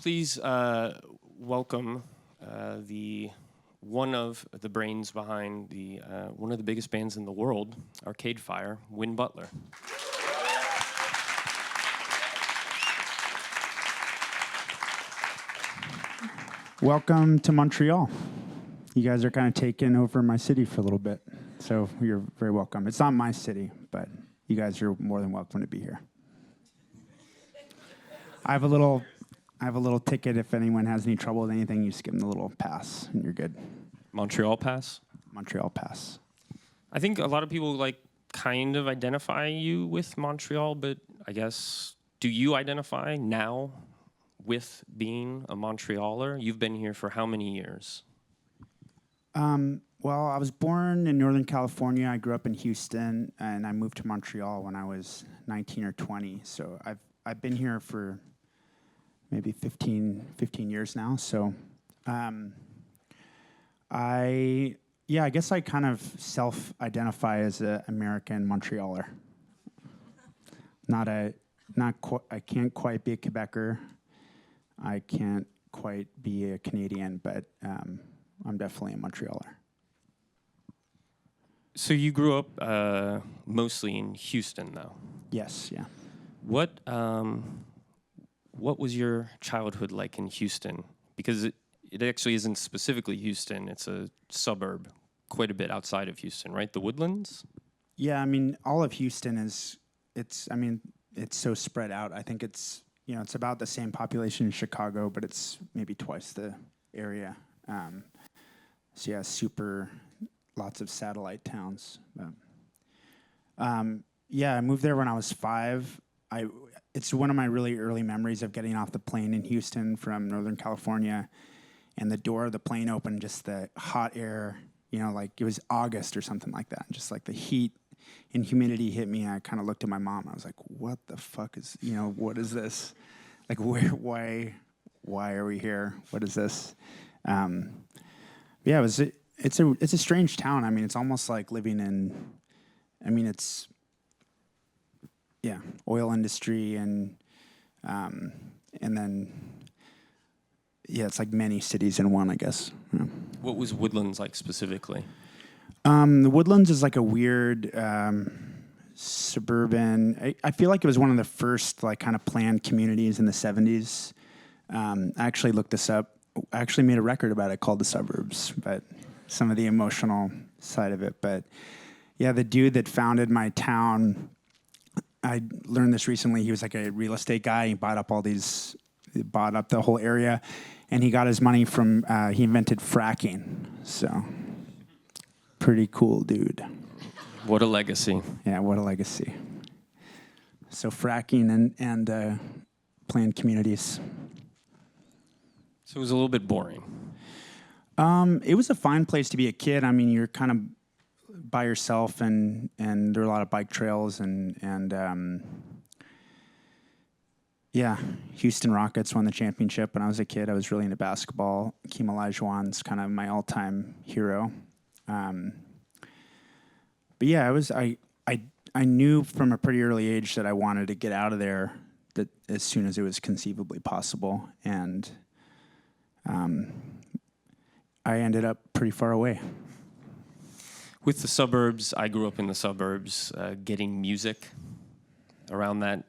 Please welcome the one of the brains behind the one of the biggest bands in the world, Arcade Fire, Win Butler. Welcome to Montreal. You guys are kind of taking over my city for a little bit, so you're very welcome. It's not my city, but you guys are more than welcome to be here. I have a little ticket. If anyone has any trouble with anything, you just give them the little pass, and you're good. Montreal Pass? Montreal Pass. I think a lot of people kind of identify you with Montreal, but I guess, do you identify now with being a Montrealer? You've been here for how many years? Well, I was born in Northern California. I grew up in Houston, and I moved to Montreal when I was 19 or 20. So I've been here for maybe 15 years now. So I guess I kind of self-identify as an American Montrealer. I can't quite be a Quebecer. I can't quite be a Canadian, but I'm definitely a Montrealer. So you grew up mostly in Houston, though? Yes, yeah. What was your childhood like in Houston? Because it actually isn't specifically Houston. It's a suburb quite a bit outside of Houston, right? The Woodlands? Yeah, I mean, all of Houston it's so spread out. I think it's about the same population in Chicago, but it's maybe twice the area. So yeah, lots of satellite towns. I moved there when I was 5. It's one of my really early memories of getting off the plane in Houston from Northern California, and the door of the plane opened, just the hot air, like it was August or something like that, and just like the heat and humidity hit me. I kind of looked at my mom. I was like, "What the fuck is? What is this? Like, why are we here? What is this?" Yeah, it's a strange town. I mean, it's almost like living in. I mean, it's. Yeah, oil industry and then it's like many cities in one, I guess. Yeah. What was Woodlands like specifically? The Woodlands is like a weird suburban. I feel like it was one of the first kind of planned communities in the 70s. I actually looked this up. I actually made a record about it called The Suburbs, but some of the emotional side of it. But yeah, the dude that founded my town, I learned this recently. He was like a real estate guy. He bought up the whole area, and he got his money from, he invented fracking. So, pretty cool dude. What a legacy. Yeah, what a legacy. So fracking and planned communities. So it was a little bit boring. It was a fine place to be a kid. I mean, you're kind of by yourself, and there are a lot of bike trails, and Houston Rockets won the championship when I was a kid. I was really into basketball. Hakeem Olajuwon's kind of my all-time hero. But yeah, I knew from a pretty early age that I wanted to get out of there that as soon as it was conceivably possible, and I ended up pretty far away. With the suburbs, I grew up in the suburbs. Getting music around that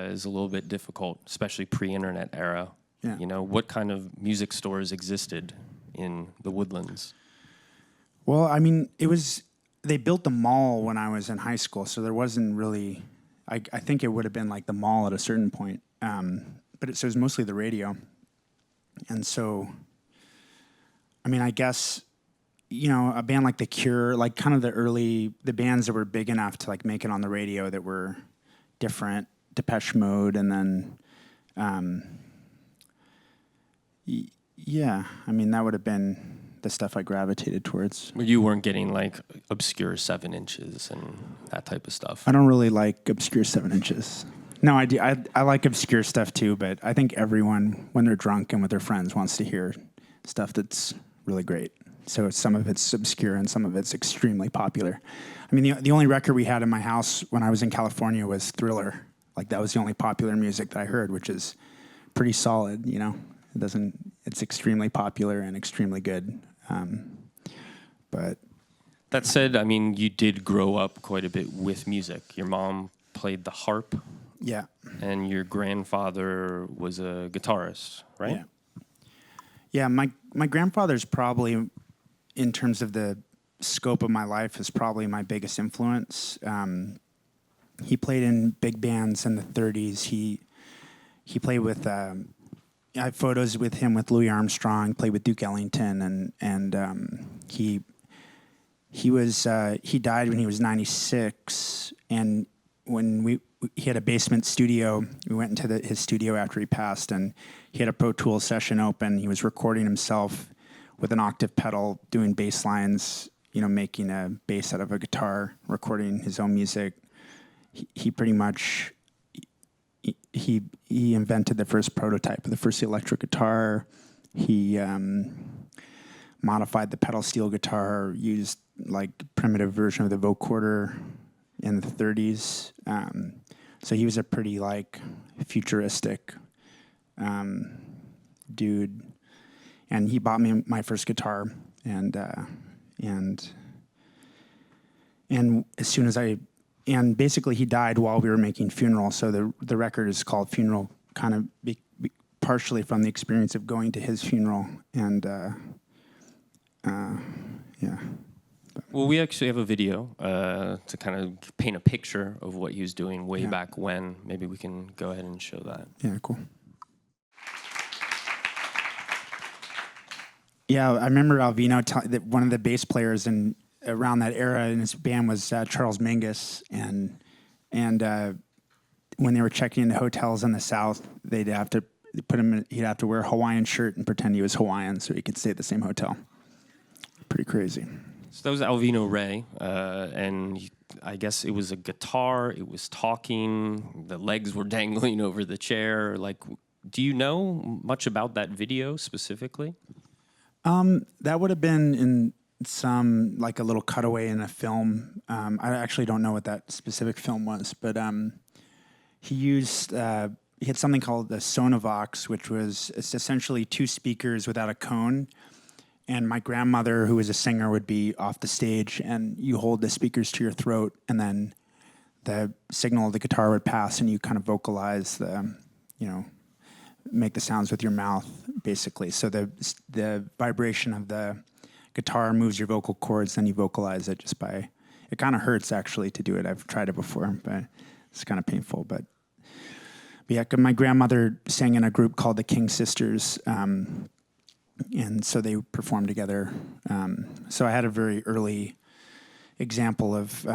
is a little bit difficult, especially pre-internet era. Yeah. What kind of music stores existed in the Woodlands? Well, I mean, they built the mall when I was in high school, so there wasn't really, I think it would have been like the mall at a certain point. But it was mostly the radio. And so, I mean, I guess, a band like The Cure, like kind of the bands that were big enough to make it on the radio that were different, Depeche Mode, and then, I mean, that would have been the stuff I gravitated towards. You weren't getting obscure 7 inches and that type of stuff. I don't really like obscure 7 inches. No, I do. I like obscure stuff too, but I think everyone, when they're drunk and with their friends, wants to hear stuff that's really great. So some of it's obscure and some of it's extremely popular. I mean, the only record we had in my house when I was in California was Thriller. That was the only popular music that I heard, which is pretty solid, It doesn't. It's extremely popular and extremely good. But that said, I mean, you did grow up quite a bit with music. Your mom played the harp. Yeah. And your grandfather was a guitarist, right? Yeah. Yeah, my grandfather's probably, in terms of the scope of my life, is probably my biggest influence. He played in big bands in the 30s. He played with, I have photos with him with Louis Armstrong, played with Duke Ellington, and he died when he was 96, and when he had a basement studio. We went into his studio after he passed, and he had a Pro Tools session open. He was recording himself with an octave pedal, doing bass lines, making a bass out of a guitar, recording his own music. He pretty much he invented the first prototype of the first electric guitar. He modified the pedal steel guitar, used like primitive version of the vocoder in the 30s. So he was a pretty like futuristic dude, and he bought me my first guitar, and as soon as basically he died while we were making Funeral. So the record is called Funeral, kind of partially from the experience of going to his funeral, and yeah. Well, we actually have a video to kind of paint a picture of what he was doing way back when. Maybe we can go ahead and show that. Yeah, cool. Yeah, I remember Alvino, that one of the bass players around that era in his band was Charles Mingus, and when they were checking into hotels in the South, they'd have to put him. He'd have to wear a Hawaiian shirt and pretend he was Hawaiian so he could stay at the same hotel. Pretty crazy. So that was Alvino Ray, and I guess it was a guitar. It was talking. The legs were dangling over the chair. Like, do you know much about that video specifically? That would have been in some, like a little cutaway in a film. I actually don't know what that specific film was, but he had something called the Sonovox, which was essentially two speakers without a cone. And my grandmother, who was a singer, would be off the stage, and you hold the speakers to your throat, and then the signal of the guitar would pass, and you kind of vocalize make the sounds with your mouth, basically. So the vibration of the guitar moves your vocal cords, then you vocalize it just by. It kind of hurts actually to do it. I've tried it before, but it's kind of painful. But yeah, my grandmother sang in a group called the King Sisters. And so they performed together. So I had a very early example of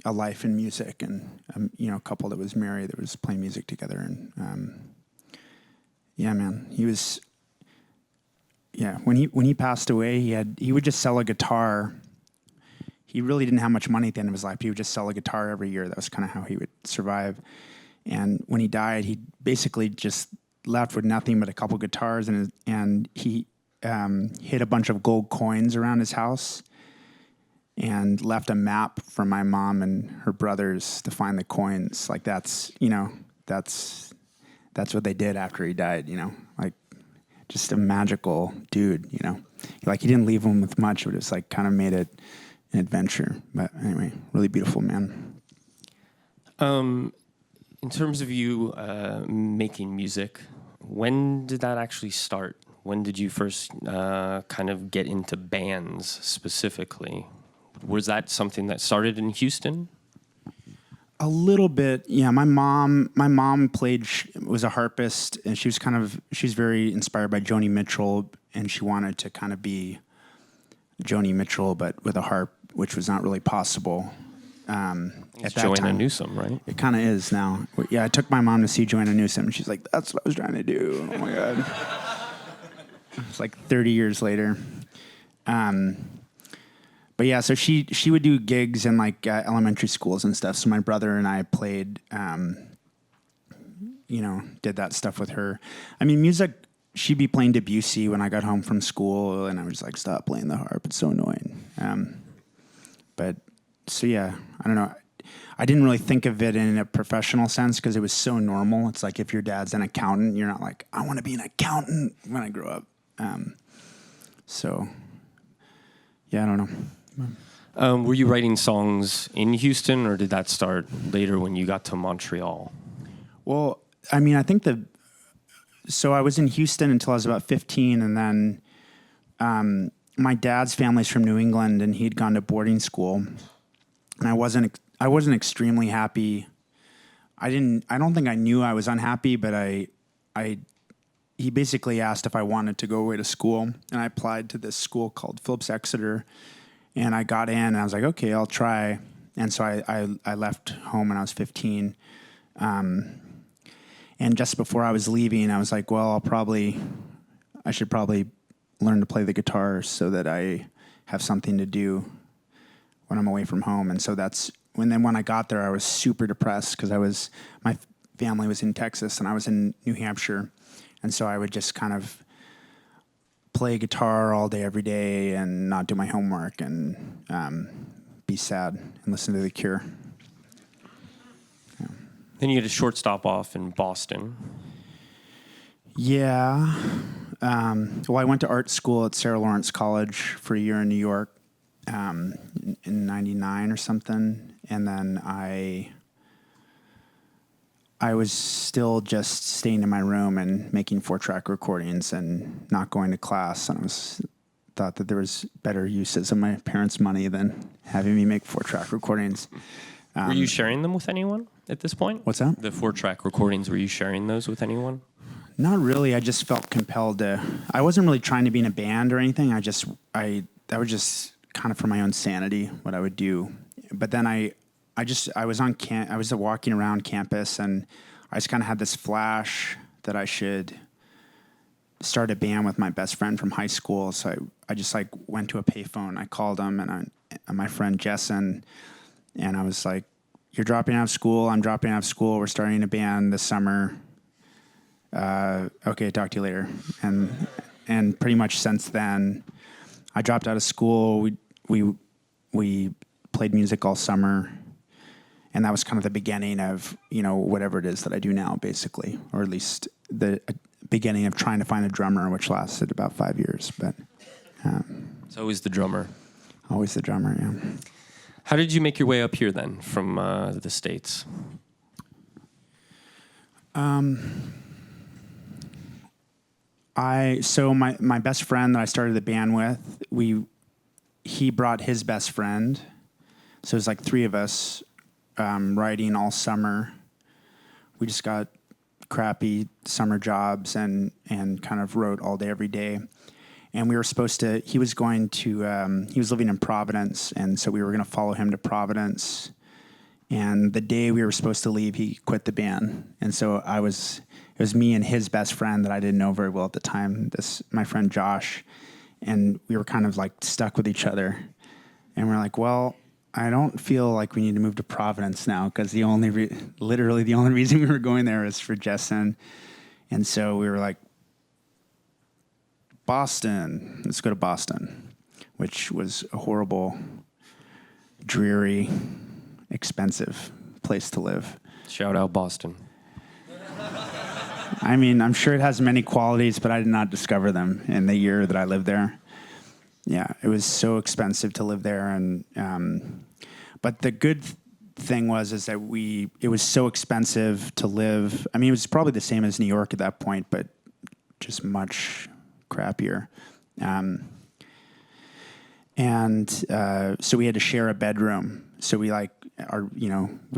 a life in music, and a couple that was married that was playing music together. And yeah, man, he was. Yeah, when he passed away, he would just sell a guitar. He really didn't have much money at the end of his life. He would just sell a guitar every year. That was kind of how he would survive. And when he died, he basically just left with nothing but a couple guitars, and he hid a bunch of gold coins around his house and left a map for my mom and her brothers to find the coins. Like that's what they did after he died, like just a magical dude, Like he didn't leave them with much, but it was like kind of made it an adventure. But anyway, really beautiful man. In terms of you making music, when did that actually start? When did you first kind of get into bands specifically? Was that something that started in Houston? A little bit, yeah. My mom was a harpist, and she's very inspired by Joni Mitchell, and she wanted to kind of be Joni Mitchell, but with a harp, which was not really possible. It's Joanna Newsom, right? It kind of is now. Yeah, I took my mom to see Joanna Newsom, and she's like, "That's what I was trying to do." Oh my god! It's like 30 years later. But yeah, so she would do gigs in like elementary schools and stuff. So my brother and I played, did that stuff with her. I mean, music. She'd be playing Debussy when I got home from school, and I was like, "Stop playing the harp! It's so annoying." But so yeah, I don't know. didn't really think of it in a professional sense because it was so normal. It's like if your dad's an accountant, you're not like, I want to be an accountant when I grow up. So, yeah, I don't know. Were you writing songs in Houston, or did that start later when you got to Montreal? Well, I mean, I think so I was in Houston until I was about 15, and then my dad's family's from New England, and he'd gone to boarding school, and I wasn't extremely happy. I don't think I knew I was unhappy, but he basically asked if I wanted to go away to school, and I applied to this school called Phillips Exeter, and I got in, and I was like, okay, I'll try. And so I left home when I was 15. And just before I was leaving, I was like, well, I should probably learn to play the guitar so that I have something to do when I'm away from home. And so when I got there, I was super depressed because my family was in Texas and I was in New Hampshire. And so I would just kind of play guitar all day, every day, and not do my homework and be sad and listen to The Cure. Yeah. Then you had a short stop off in Boston. Yeah. Well, I went to art school at Sarah Lawrence College for a year in New York in 99 or something. And then I was still just staying in my room and making 4-track recordings and not going to class. And thought that there was better uses of my parents' money than having me make 4-track recordings. Were you sharing them with anyone at this point? What's that? The 4-track recordings, were you sharing those with anyone? Not really. I just felt compelled to. I wasn't really trying to be in a band or anything. That was just kind of for my own sanity what I would do. But then I was walking around campus and I just kind of had this flash that I should start a band with my best friend from high school. So I just like went to a payphone. I called him and my friend Jessen, and I was like, "You're dropping out of school. I'm dropping out of school. We're starting a band this summer. Okay, talk to you later." And pretty much since then, I dropped out of school. We played music all summer, and that was kind of the beginning of whatever it is that I do now, basically, or at least the beginning of trying to find a drummer, which lasted about 5 years. But it's always the drummer. Always the drummer. Yeah. How did you make your way up here then from the States? So my best friend that I started the band with, he brought his best friend. So it was like 3 of us writing all summer. We just got crappy summer jobs and kind of wrote all day, every day. And we were supposed to, he was living in Providence, and so we were going to follow him to Providence. And the day we were supposed to leave, he quit the band. And so it was me and his best friend that I didn't know very well at the time, my friend Josh. And we were kind of like stuck with each other. And we're like, well, I don't feel like we need to move to Providence now because literally the only reason we were going there is for Jessen. And so we were like, Boston, let's go to Boston, which was a horrible, dreary, expensive place to live. Shout out Boston. I mean, I'm sure it has many qualities, but I did not discover them in the year that I lived there. Yeah, it was so expensive to live there, and but the good thing is that it was so expensive to live. I mean, it was probably the same as New York at that point, but just much crappier. So we had to share a bedroom. So we we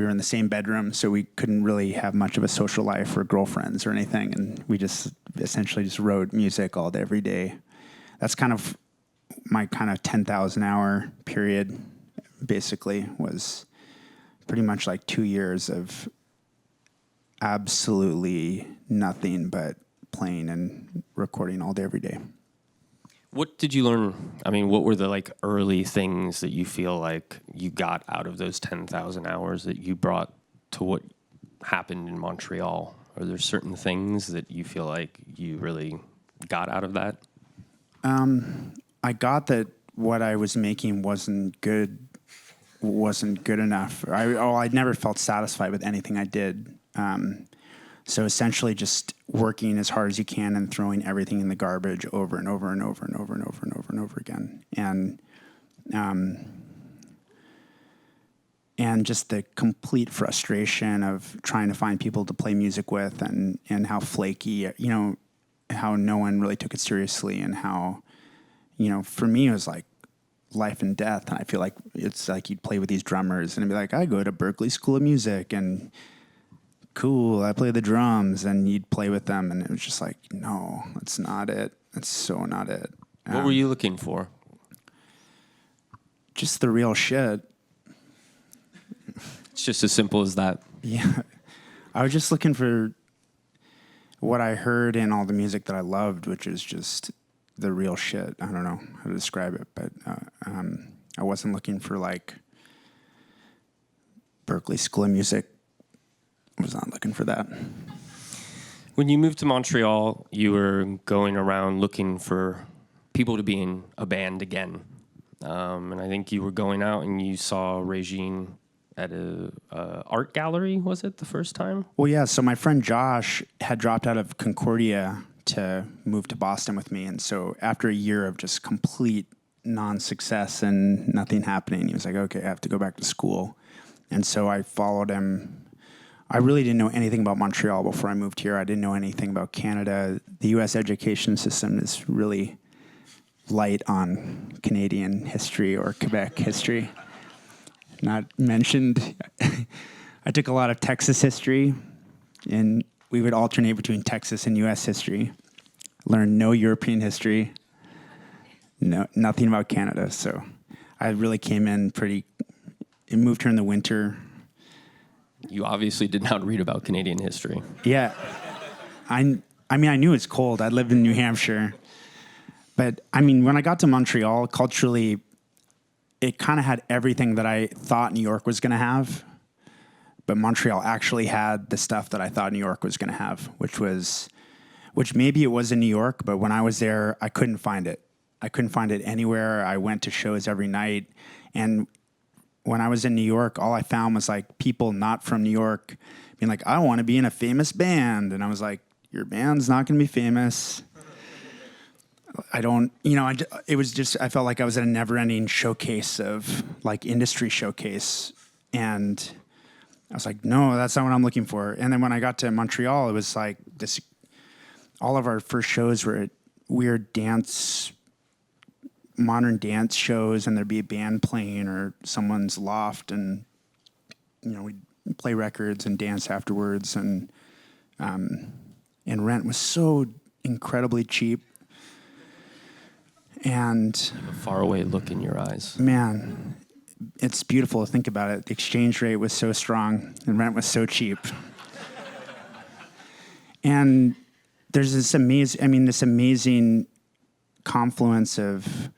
were in the same bedroom, so we couldn't really have much of a social life or girlfriends or anything. And we just essentially just wrote music all day, every day. That's kind of my 10,000 hour period, basically, was pretty much like 2 years of absolutely nothing but playing and recording all day, every day. What did you learn? I mean, what were the early things that you feel like you got out of those 10,000 hours that you brought to what happened in Montreal? Are there certain things that you feel like you really got out of that? I got that what I was making wasn't good wasn't good enough. I'd never felt satisfied with anything I did. So essentially just working as hard as you can and throwing everything in the garbage over and over and over and over and over and over and over again. And just the complete frustration of trying to find people to play music with, and how flaky, how no one really took it seriously, and how, for me it was like life and death. And I feel like it's like you'd play with these drummers and it'd be like, I go to Berklee School of Music and cool, I play the drums, and you'd play with them, and it was just like, no, that's not it. That's so not it. What were you looking for? Just the real shit. It's just as simple as that. Yeah. I was just looking for what I heard in all the music that I loved, which is just the real shit. I don't know how to describe it, but I wasn't looking for like Berklee School of Music. I was not looking for that. When you moved to Montreal, you were going around looking for people to be in a band again. And I think you were going out and you saw Regine at a art gallery, was it the first time? Well, yeah. So my friend Josh had dropped out of Concordia to move to Boston with me. And so after a year of just complete non-success and nothing happening, he was like, okay, I have to go back to school. And so I followed him. I really didn't know anything about Montreal before I moved here. I didn't know anything about Canada. The U.S. education system is really light on Canadian history or Quebec history. Not mentioned. I took a lot of Texas history, and we would alternate between Texas and U.S. history. Learned no European history, nothing about Canada. So I really came in it moved here in the winter. You obviously did not read about Canadian history. Yeah. I mean, I knew it's cold. I lived in New Hampshire. But, I mean, when I got to Montreal, culturally, it kind of had everything that I thought New York was going to have. But Montreal actually had the stuff that I thought New York was going to have, which maybe it was in New York, but when I was there, I couldn't find it. I couldn't find it anywhere. I went to shows every night. And when I was in New York, all I found was like people not from New York being like, I want to be in a famous band. And I was like, your band's not going to be famous. I don't, it was just, I felt like I was at a never ending showcase of like industry showcase. And I was like, no, that's not what I'm looking for. And then when I got to Montreal, it was like this, all of our first shows were at weird modern dance shows, and there'd be a band playing or someone's loft, and we'd play records and dance afterwards, and rent was so incredibly cheap. And a faraway look in your eyes. Man, it's beautiful to think about it. The exchange rate was so strong and rent was so cheap. And there's this amazing confluence of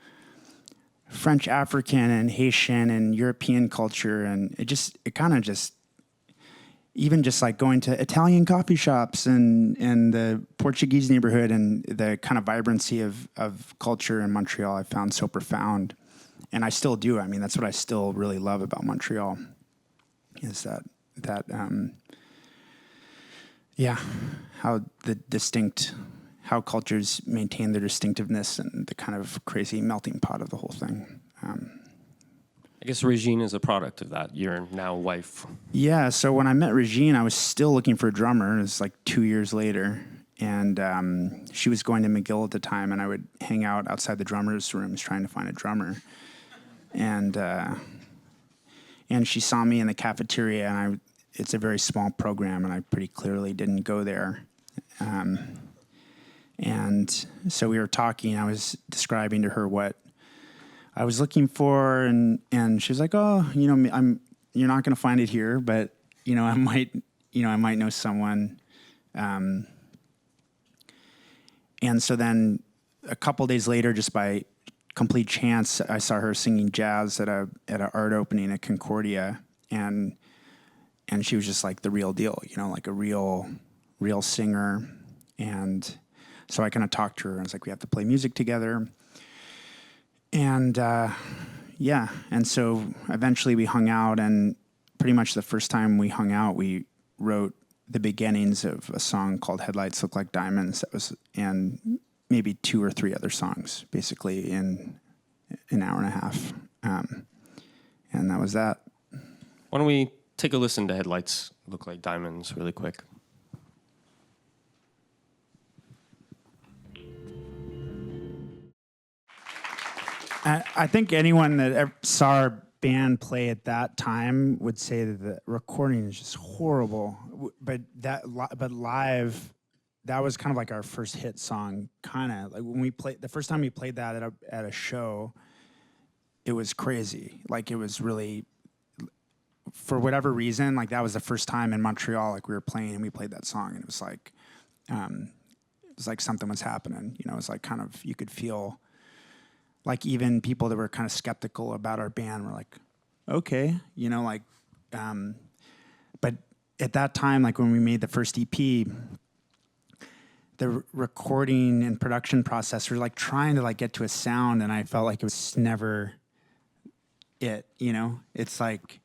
French African and Haitian and European culture, and it kind of even just like going to Italian coffee shops and the Portuguese neighborhood and the kind of vibrancy of culture in Montreal I found so profound. And I still do. I mean, that's what I still really love about Montreal is how cultures maintain their distinctiveness and the kind of crazy melting pot of the whole thing. I guess Regine is a product of that, your now wife. Yeah, so when I met Regine, I was still looking for a drummer. It was like 2 years later. And she was going to McGill at the time, and I would hang out outside the drummer's rooms trying to find a drummer. And she saw me in the cafeteria, and it's a very small program, and I pretty clearly didn't go there. And so we were talking. I was describing to her what I was looking for, and she was like, "Oh, you're not going to find it here, but I might know someone." And so then a couple days later, just by complete chance, I saw her singing jazz at an art opening at Concordia, and she was just like the real deal, like a real singer. And so I kind of talked to her, and I was like, we have to play music together. And, Yeah. And so eventually we hung out, and pretty much the first time we hung out, we wrote the beginnings of a song called Headlights Look Like Diamonds. And maybe 2 or 3 other songs, basically in an hour and a half. And that was that. Why don't we take a listen to Headlights Look Like Diamonds really quick? I think anyone that ever saw our band play at that time would say that the recording is just horrible. But live, that was kind of like our first hit song. Kind of like when we played the first time we played that at a show, it was crazy. Like it was really, for whatever reason, like that was the first time in Montreal, like we were playing and we played that song, and it was like something was happening. You know, it was like kind of, you could feel. Like even people that were kind of skeptical about our band were like, okay, you know, like, but at that time, like when we made the first EP, the recording and production process were like trying to like get to a sound, and I felt like it was never it, you know? It's like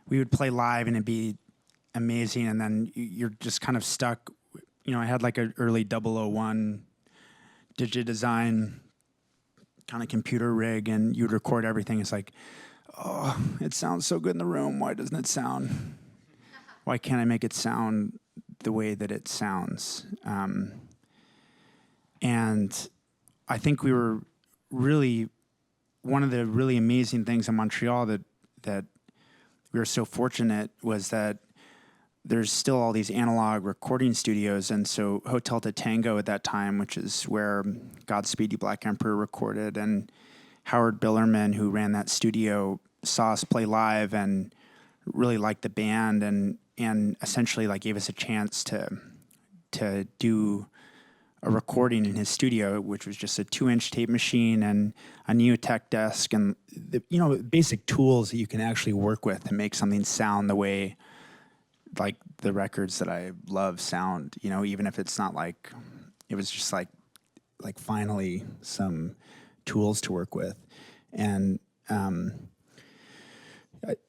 we would play live and it'd be amazing, and then you're just kind of stuck. You know, I had like an early 001 Digidesign kind of computer rig, and you'd record everything. It's like, oh, it sounds so good in the room. Why doesn't it sound? Why can't I make it sound the way that it sounds? And I think we were really, one of the really amazing things in Montreal that we were so fortunate was that there's still all these analog recording studios. And so Hotel to Tango at that time, which is where Godspeed You Black Emperor recorded, and Howard Billerman, who ran that studio, saw us play live and really liked the band, and essentially like gave us a chance to do a recording in his studio, which was just a 2-inch tape machine and a Neotech desk, and the, you know, basic tools that you can actually work with to make something sound the way like the records that I love sound, you know, even if it's not like, it was just like finally some tools to work with. And I'm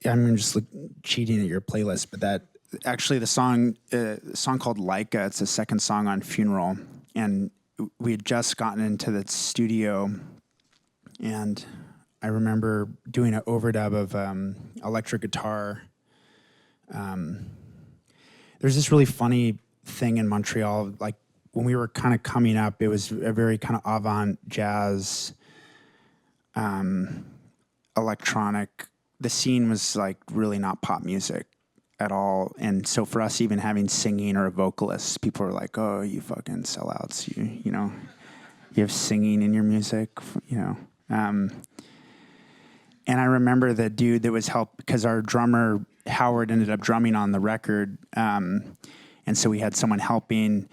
just cheating at your playlist, but that actually the song called Laika, it's the second song on Funeral, and we had just gotten into the studio, and I remember doing an overdub of electric guitar. There's this really funny thing in Montreal, like when we were kind of coming up, it was a very kind of avant jazz, electronic. The scene was like really not pop music at all. And so for us, even having singing or a vocalist, people were like, oh, you fucking sellouts, you know, you have singing in your music, you know. And I remember the dude that was because our drummer, Howard, ended up drumming on the record. And so we had someone helping.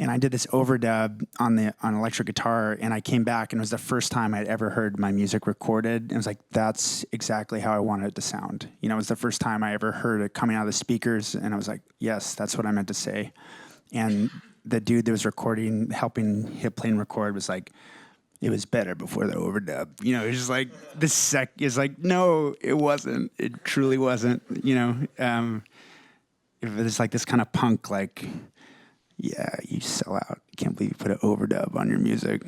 And I did this overdub on electric guitar, and I came back, and it was the first time I'd ever heard my music recorded. And it was like, that's exactly how I wanted it to sound. You know, it was the first time I ever heard it coming out of the speakers, and I was like, yes, that's what I meant to say. And the dude that was recording, helping hit play and record, was like, it was better before the overdub. You know, it was just like, it's like, no, it wasn't. It truly wasn't, you know. If it's like this kind of punk, like, yeah, you sell out. Can't believe you put an overdub on your music.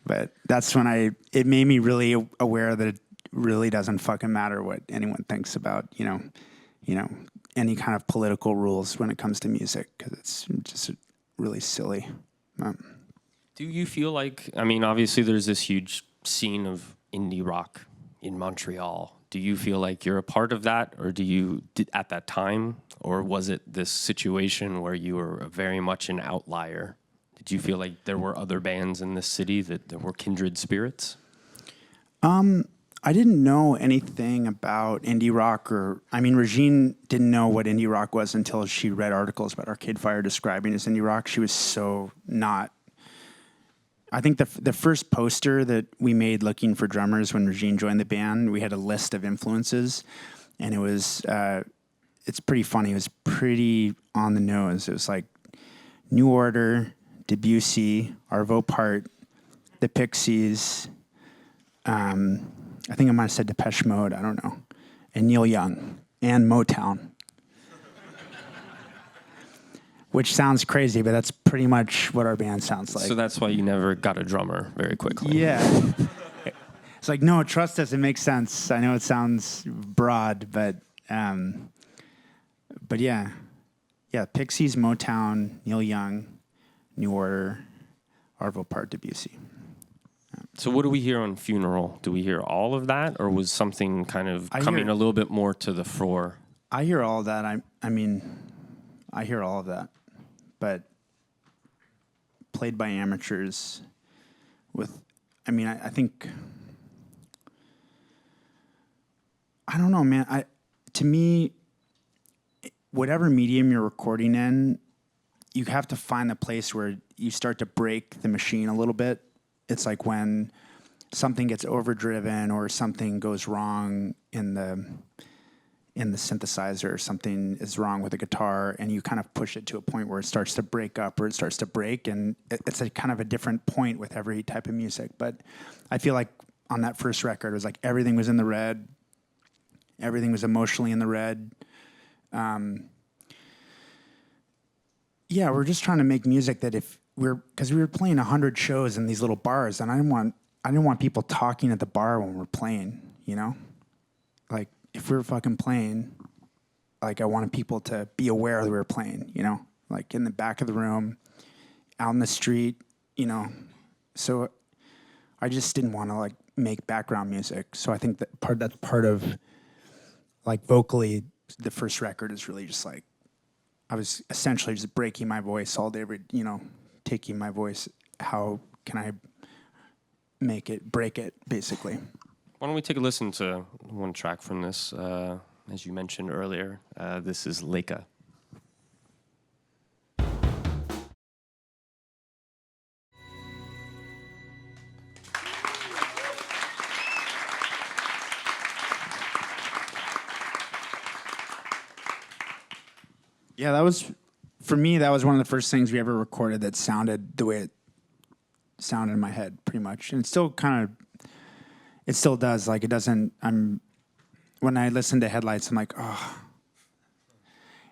But that's when it made me really aware that it really doesn't fucking matter what anyone thinks about, you know, any kind of political rules when it comes to music, because it's just really silly. Do you feel like, I mean, obviously there's this huge scene of indie rock in Montreal. Do you feel like you're a part of that, or at that time, or was it this situation where you were very much an outlier? Did you feel like there were other bands in this city that were kindred spirits? I didn't know anything about indie rock, Regine didn't know what indie rock was until she read articles about Arcade Fire describing it as indie rock. She was so not. I think the first poster that we made looking for drummers when Regine joined the band, we had a list of influences, and it was, it's pretty funny. It was pretty on the nose. It was like New Order, Debussy, Arvo Part, the Pixies, I think I might have said Depeche Mode. I don't know. And Neil Young and Motown. Which sounds crazy, but that's pretty much what our band sounds like. So that's why you never got a drummer very quickly. Yeah. It's like, no, trust us. It makes sense. I know it sounds broad, but yeah. Yeah, Pixies, Motown, Neil Young, New Order, Arvo Part, Debussy. So what do we hear on Funeral? Do we hear all of that, or was something kind of coming a little bit more to the fore? I hear all of that. I mean, I hear all of that. But played by amateurs with, I mean, I think, I don't know, man. To me, whatever medium you're recording in, you have to find the place where you start to break the machine a little bit. It's like when something gets overdriven or something goes wrong in the synthesizer, or something is wrong with the guitar, and you kind of push it to a point where it starts to break up or it starts to break, and it's a kind of a different point with every type of music. But I feel like on that first record, it was like everything was in the red. Everything was emotionally in the red. Yeah, we're just trying to make music that because we were playing 100 shows in these little bars, and I didn't want people talking at the bar when we're playing, you know? Like, if we were fucking playing, like, I wanted people to be aware that we were playing, you know? Like, in the back of the room, out in the street, you know? So I just didn't want to, like, make background music. So I think that's part of, like, vocally, the first record is really just, like, I was essentially just breaking my voice all day, you know, taking my voice. How can I break it, basically? Why don't we take a listen to one track from this, as you mentioned earlier. This is Leica. Yeah, for me, that was one of the first things we ever recorded that sounded the way it sounded in my head, pretty much. And it still does. Like, it doesn't, when I listen to Headlights, I'm like, oh.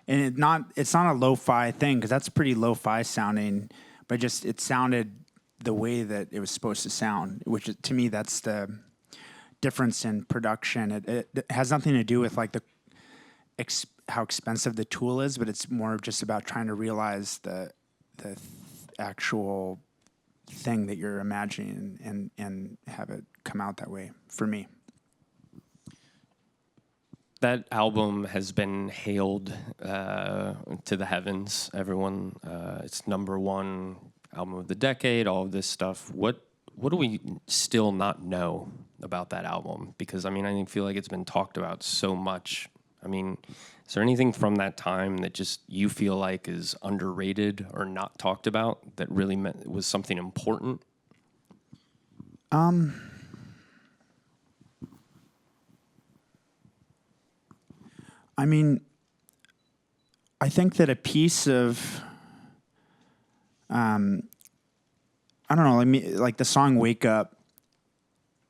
And it's not a lo-fi thing, because that's pretty lo-fi sounding, but it sounded the way that it was supposed to sound, which to me, that's the difference in production. It has nothing to do with, like, how expensive the tool is, but it's more just about trying to realize the actual thing that you're imagining and have it come out that way, for me. That album has been hailed to the heavens. Everyone, it's #1 album of the decade, all of this stuff. What do we still not know about that album? Because, I mean, I feel like it's been talked about so much. I mean, is there anything from that time that just you feel like is underrated or not talked about that really was something important? I mean, I think that a piece of, I don't know, like the song Wake Up,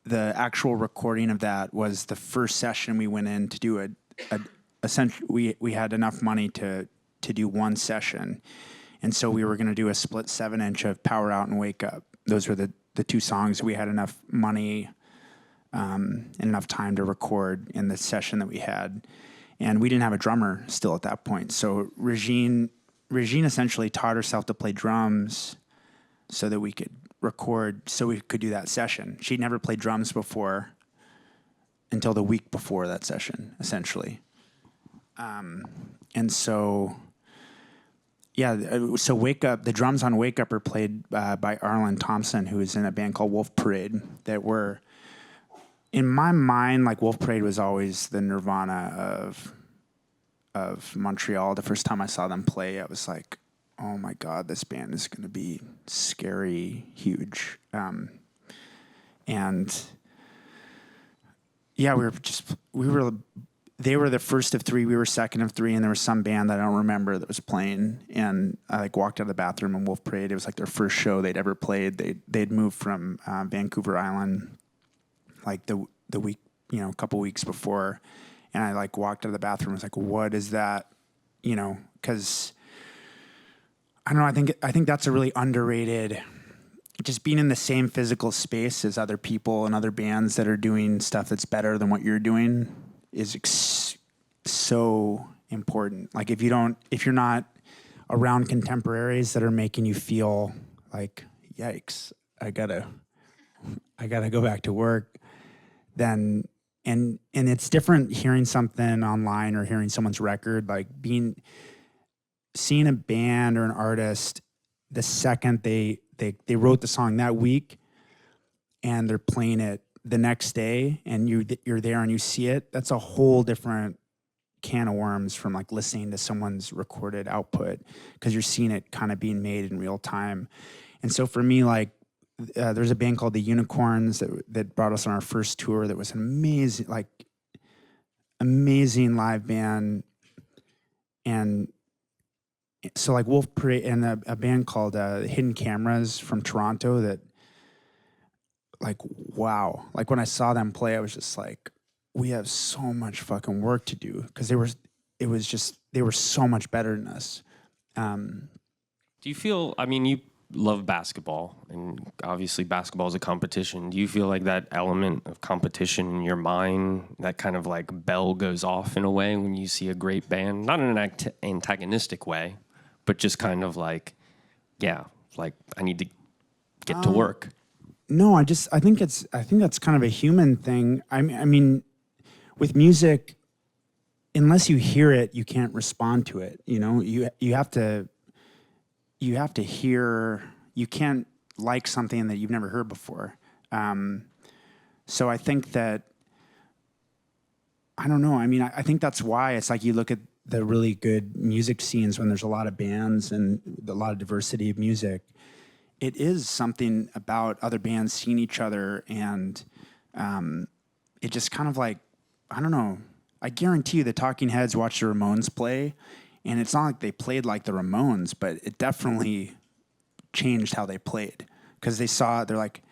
the actual recording of that was the first session we went in to do essentially, we had enough money to do one session. And so we were going to do a split 7-inch of Power Out and Wake Up. Those were the two songs we had enough money and enough time to record in the session that we had. And we didn't have a drummer still at that point. So Regine essentially taught herself to play drums so that we could record, so we could do that session. She'd never played drums before until the week before that session, essentially. And so, yeah, so Wake Up, the drums on Wake Up are played by Arlen Thompson, who is in a band called Wolf Parade, that were, in my mind, like, Wolf Parade was always the Nirvana of Montreal. The first time I saw them play, I was like, oh my God, this band is going to be scary, huge. And yeah, they were the first of three, we were second of three, and there was some band that I don't remember that was playing, and I, like, walked out of the bathroom in Wolf Parade. It was like their first show they'd ever played. They'd moved from Vancouver Island, like, the week, a couple weeks before, and I like walked out of the bathroom. I was like, what is that? Because I don't know. I think that's a really underrated. Just being in the same physical space as other people and other bands that are doing stuff that's better than what you're doing is so important. Like if you're not around contemporaries that are making you feel like, yikes, I gotta go back to work, then and it's different hearing something online or hearing someone's record, like seeing a band or an artist the second they wrote the song that week and they're playing it the next day and you're there and you see it. That's a whole different can of worms from like listening to someone's recorded output, because you're seeing it kind of being made in real time. And so for me, like there's a band called the Unicorns that brought us on our first tour. That was an amazing live band. And so like Wolf Parade and a band called Hidden Cameras from Toronto, that like, wow. Like when I saw them play, I was just like, we have so much fucking work to do, because they were so much better than us. Do you feel, I mean, you love basketball, and obviously basketball is a competition. Do you feel like that element of competition in your mind, that kind of like bell goes off in a way when you see a great band? Not in an antagonistic way, but just kind of like, yeah, like I need to get to work. No, I think that's kind of a human thing. I mean, with music, unless you hear it, you can't respond to it. You have to hear. You can't like something that you've never heard before. So I think that, I don't know. I mean, I think that's why it's like you look at the really good music scenes when there's a lot of bands and a lot of diversity of music. It is something about other bands seeing each other, and it just kind of like, I don't know. I guarantee you the Talking Heads watched the Ramones play, and it's not like they played like the Ramones, but it definitely changed how they played, because they're like,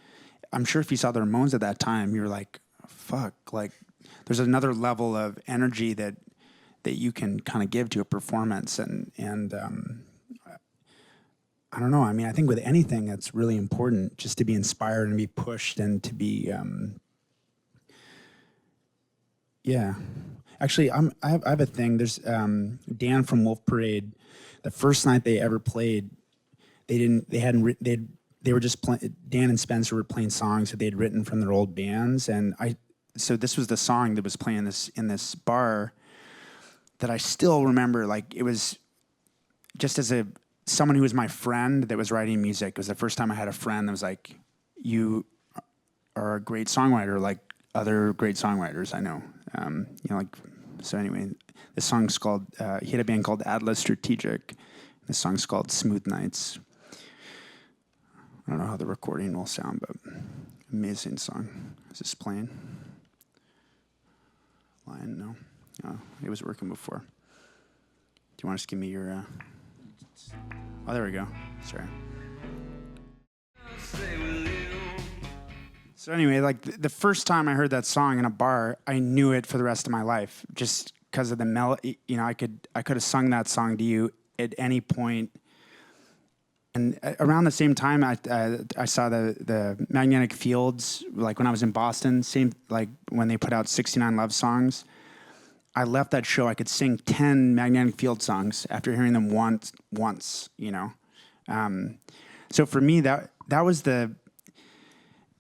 I'm sure if you saw the Ramones at that time, you're like, fuck, like there's another level of energy that you can kind of give to a performance, and I don't know. I mean, I think with anything, that's really important, just to be inspired and be pushed and to be, yeah. Actually, I have a thing. There's Dan from Wolf Parade. The first night they ever played, they were just playing. Dan and Spencer were playing songs that they had written from their old bands, and so this was the song that was playing in this bar that I still remember. Like, it was just as someone who was my friend that was writing music. It was the first time I had a friend that was like, you are a great songwriter, like other great songwriters I know. So anyway, this song's called, he had a band called Atlas Strategic. This song's called Smooth Nights. I don't know how the recording will sound, but amazing song. Is this playing? Line, no. Oh, it was working before. Do you want to just give me your... Oh, there we go. Sorry. So anyway, like the first time I heard that song in a bar, I knew it for the rest of my life, just because of the melody. I could have sung that song to you at any point. And around the same time, I saw the Magnetic Fields, like when I was in Boston, same like when they put out 69 Love Songs. I left that show, I could sing 10 Magnetic Field songs after hearing them once. So for me, that was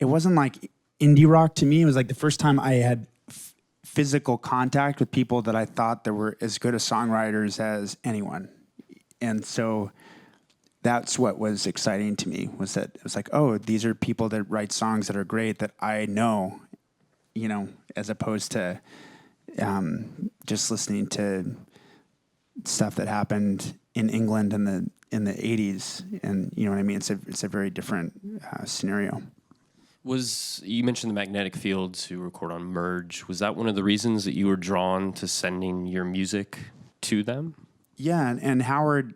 it wasn't like indie rock to me. It was like the first time I had physical contact with people that I thought that were as good as songwriters as anyone. And so that's what was exciting to me, was that it was like, oh, these are people that write songs that are great that I know, as opposed to just listening to stuff that happened in England in the 80s, and you know what I mean. It's a very different scenario. You mentioned the Magnetic Fields, who record on Merge. Was that one of the reasons that you were drawn to sending your music to them? Yeah, and Howard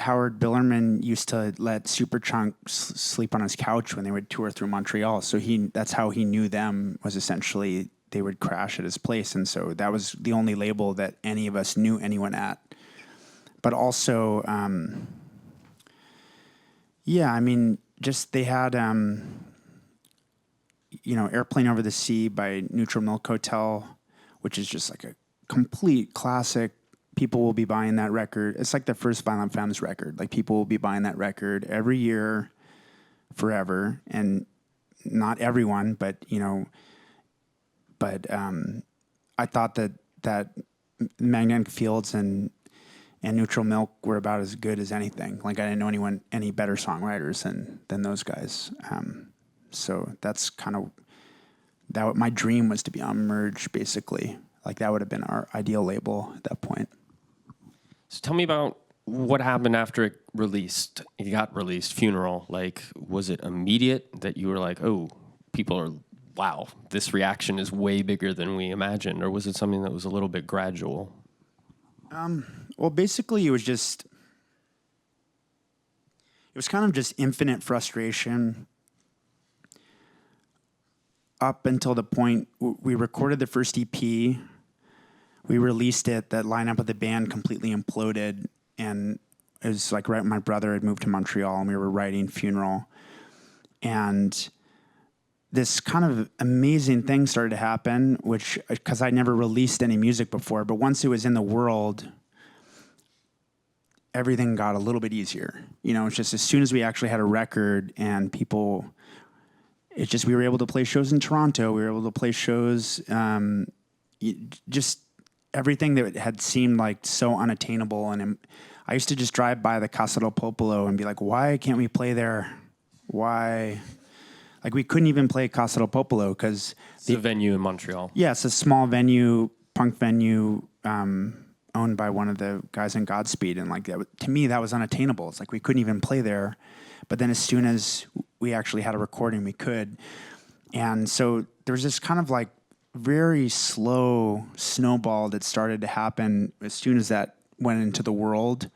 Howard Billerman used to let Superchunk sleep on his couch when they would tour through Montreal. So that's how he knew them, was essentially they would crash at his place. And so that was the only label that any of us knew anyone at. But also, just they had, Airplane Over the Sea by Neutral Milk Hotel, which is just like a complete classic. People will be buying that record. It's like the first Violent Femmes record. Like, people will be buying that record every year forever. And not everyone, but I thought that Magnetic Fields and Neutral Milk were about as good as anything. Like, I didn't know any better songwriters than those guys. So that's kind of that. My dream was to be on Merge, basically. Like, that would have been our ideal label at that point. So tell me about what happened after it got released, Funeral. Like, was it immediate that you were like, oh, people are, wow, this reaction is way bigger than we imagined? Or was it something that was a little bit gradual? Well, basically, it was kind of just infinite frustration up until the point we recorded the first EP. We released it. That lineup of the band completely imploded, and it was like right when my brother had moved to Montreal, and we were writing Funeral. And this kind of amazing thing started to happen, because I never released any music before, but once it was in the world, everything got a little bit easier. It's just as soon as we actually had a record and people, we were able to play shows in Toronto. We were able to play shows, just everything that had seemed like so unattainable. And I used to just drive by the Casa del Popolo and be like, why can't we play there? Why? Like, we couldn't even play Casa del Popolo because it's a venue in Montreal. Yeah, it's a small venue, punk venue, owned by one of the guys in Godspeed. And like, to me, that was unattainable. It's like we couldn't even play there. But then as soon as we actually had a recording, we could. And so there was this kind of like very slow snowball that started to happen as soon as that went into the world,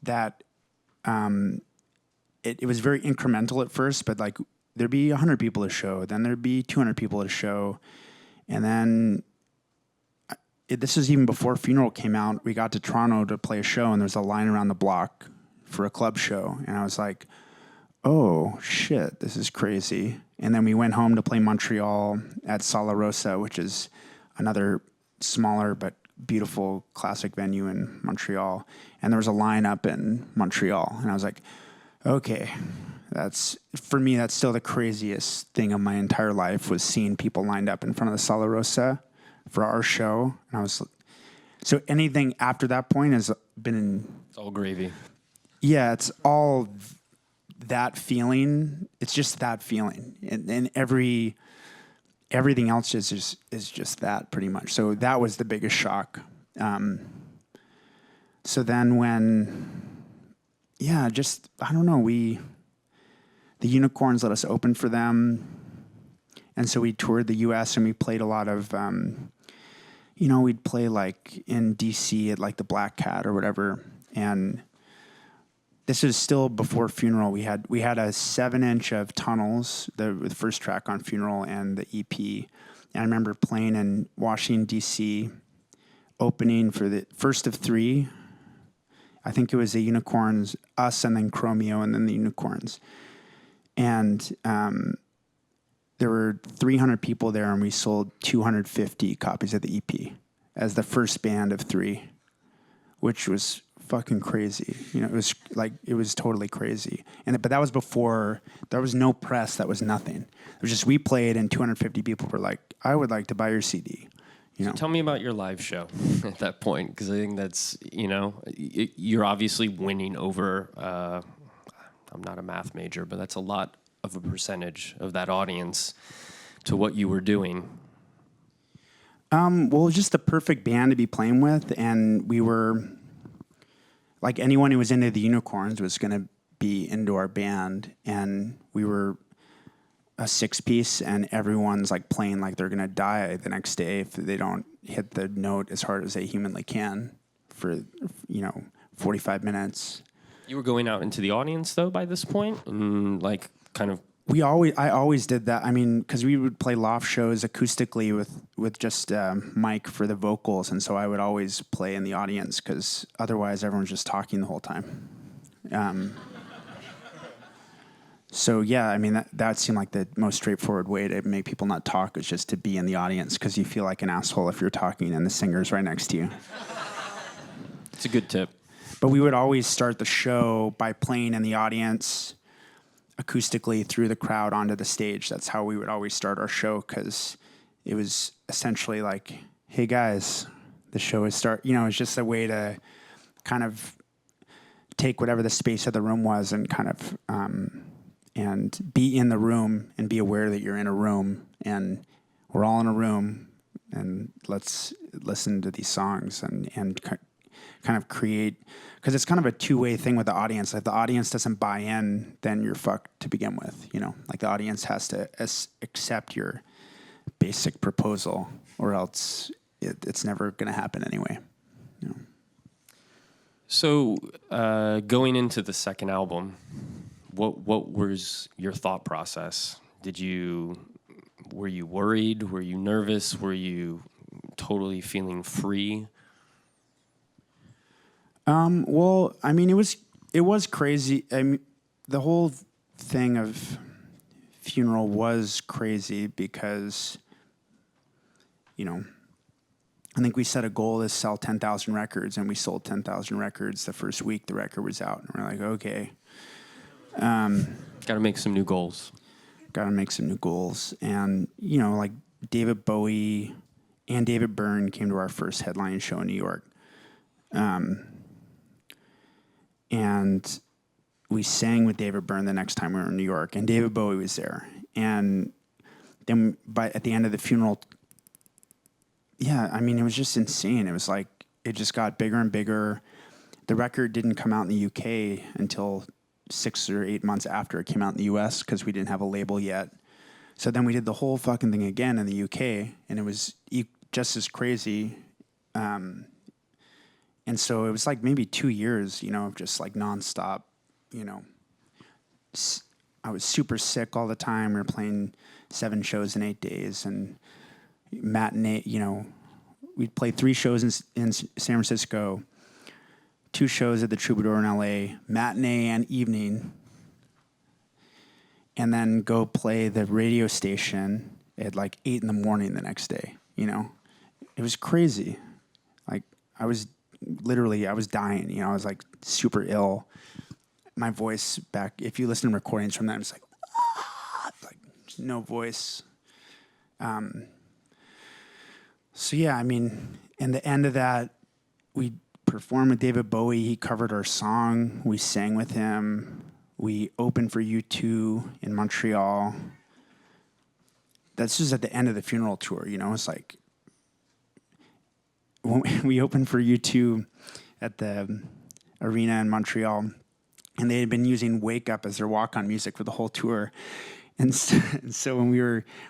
that it was very incremental at first, but like there'd be 100 people at a show, then there'd be 200 people at a show. And then this was even before Funeral came out. We got to Toronto to play a show, and there's a line around the block for a club show. And I was like, oh shit, this is crazy. And then we went home to play Montreal at Sala Rosa, which is another smaller but beautiful classic venue in Montreal. And there was a line up in Montreal. And I was like, okay, for me, that's still the craziest thing of my entire life, was seeing people lined up in front of the Sala Rosa for our show. And so anything after that point has been... It's all gravy. Yeah, it's all that feeling. It's just that feeling. And everything else is just that, pretty much. So that was the biggest shock. So then I don't know, the Unicorns let us open for them. And so we toured the U.S. and we played a lot of, we'd play like in D.C. at like the Black Cat or whatever. And this is still before Funeral. We had a 7-inch of Tunnels, the first track on Funeral, and the EP. And I remember playing in Washington, D.C., opening for the first of 3. I think it was the Unicorns, us, and then Chromeo, and then the Unicorns. And there were 300 people there, and we sold 250 copies of the EP as the first band of 3, which was fucking crazy. It was totally crazy. But that was before, there was no press, that was nothing. It was just, we played and 250 people were like, I would like to buy your CD. So tell me about your live show at that point, because I think that's, you're obviously winning over, I'm not a math major, but that's a lot of a percentage of that audience to what you were doing. Well, it was just the perfect band to be playing with, and we were, like, anyone who was into the Unicorns was going to be into our band, and we were a 6-piece, and everyone's like playing like they're going to die the next day if they don't hit the note as hard as they humanly can for 45 minutes. You were going out into the audience though by this point, and like kind of. I always did that. I mean, because we would play loft shows acoustically with just mic for the vocals, and so I would always play in the audience because otherwise everyone's just talking the whole time. So yeah, I mean that seemed like the most straightforward way to make people not talk is just to be in the audience because you feel like an asshole if you're talking and the singer's right next to you. It's a good tip. But we would always start the show by playing in the audience acoustically through the crowd onto the stage. That's how we would always start our show because it was essentially like, hey guys, the show is start. You know, it's just a way to kind of take whatever the space of the room was and kind of and be in the room and be aware that you're in a room and we're all in a room and let's listen to these songs and kind of create, because it's kind of a two-way thing with the audience. If the audience doesn't buy in, then you're fucked to begin with, you know? Like the audience has to accept your basic proposal or else it's never going to happen anyway, you know? So going into the second album, what was your thought process? Were you worried? Were you nervous? Were you totally feeling free? Well, I mean, it was crazy. I mean, the whole thing of Funeral was crazy because, you know, I think we set a goal to sell 10,000 records, and we sold 10,000 records the first week the record was out. And we're like, okay. Got to make some new goals. And, you know, like David Bowie and David Byrne came to our first headline show in New York. And we sang with David Byrne the next time we were in New York, and David Bowie was there. And then at the end of the Funeral, yeah, I mean, it was just insane. It was like, it just got bigger and bigger. The record didn't come out in the UK until 6 or 8 months after it came out in the US because we didn't have a label yet. So then we did the whole fucking thing again in the UK, and it was just as crazy. And so it was like maybe 2 years, you know, of just like nonstop, you know. I was super sick all the time. We were playing 7 shows in 8 days and matinee, you know. We'd play 3 shows in San Francisco, 2 shows at the Troubadour in LA, matinee and evening, and then go play the radio station at like 8 in the morning the next day, you know. It was crazy. Like I was dying, you know. I was like super ill. My voice back, if you listen to recordings from that, it's like no voice. So yeah, I mean, in the end of that, we performed with David Bowie. He covered our song. We sang with him. We opened for U2 in Montreal. That's just at the end of the Funeral tour, you know. It's like when we opened for U2 at the arena in Montreal, and they had been using Wake Up as their walk-on music for the whole tour. And so when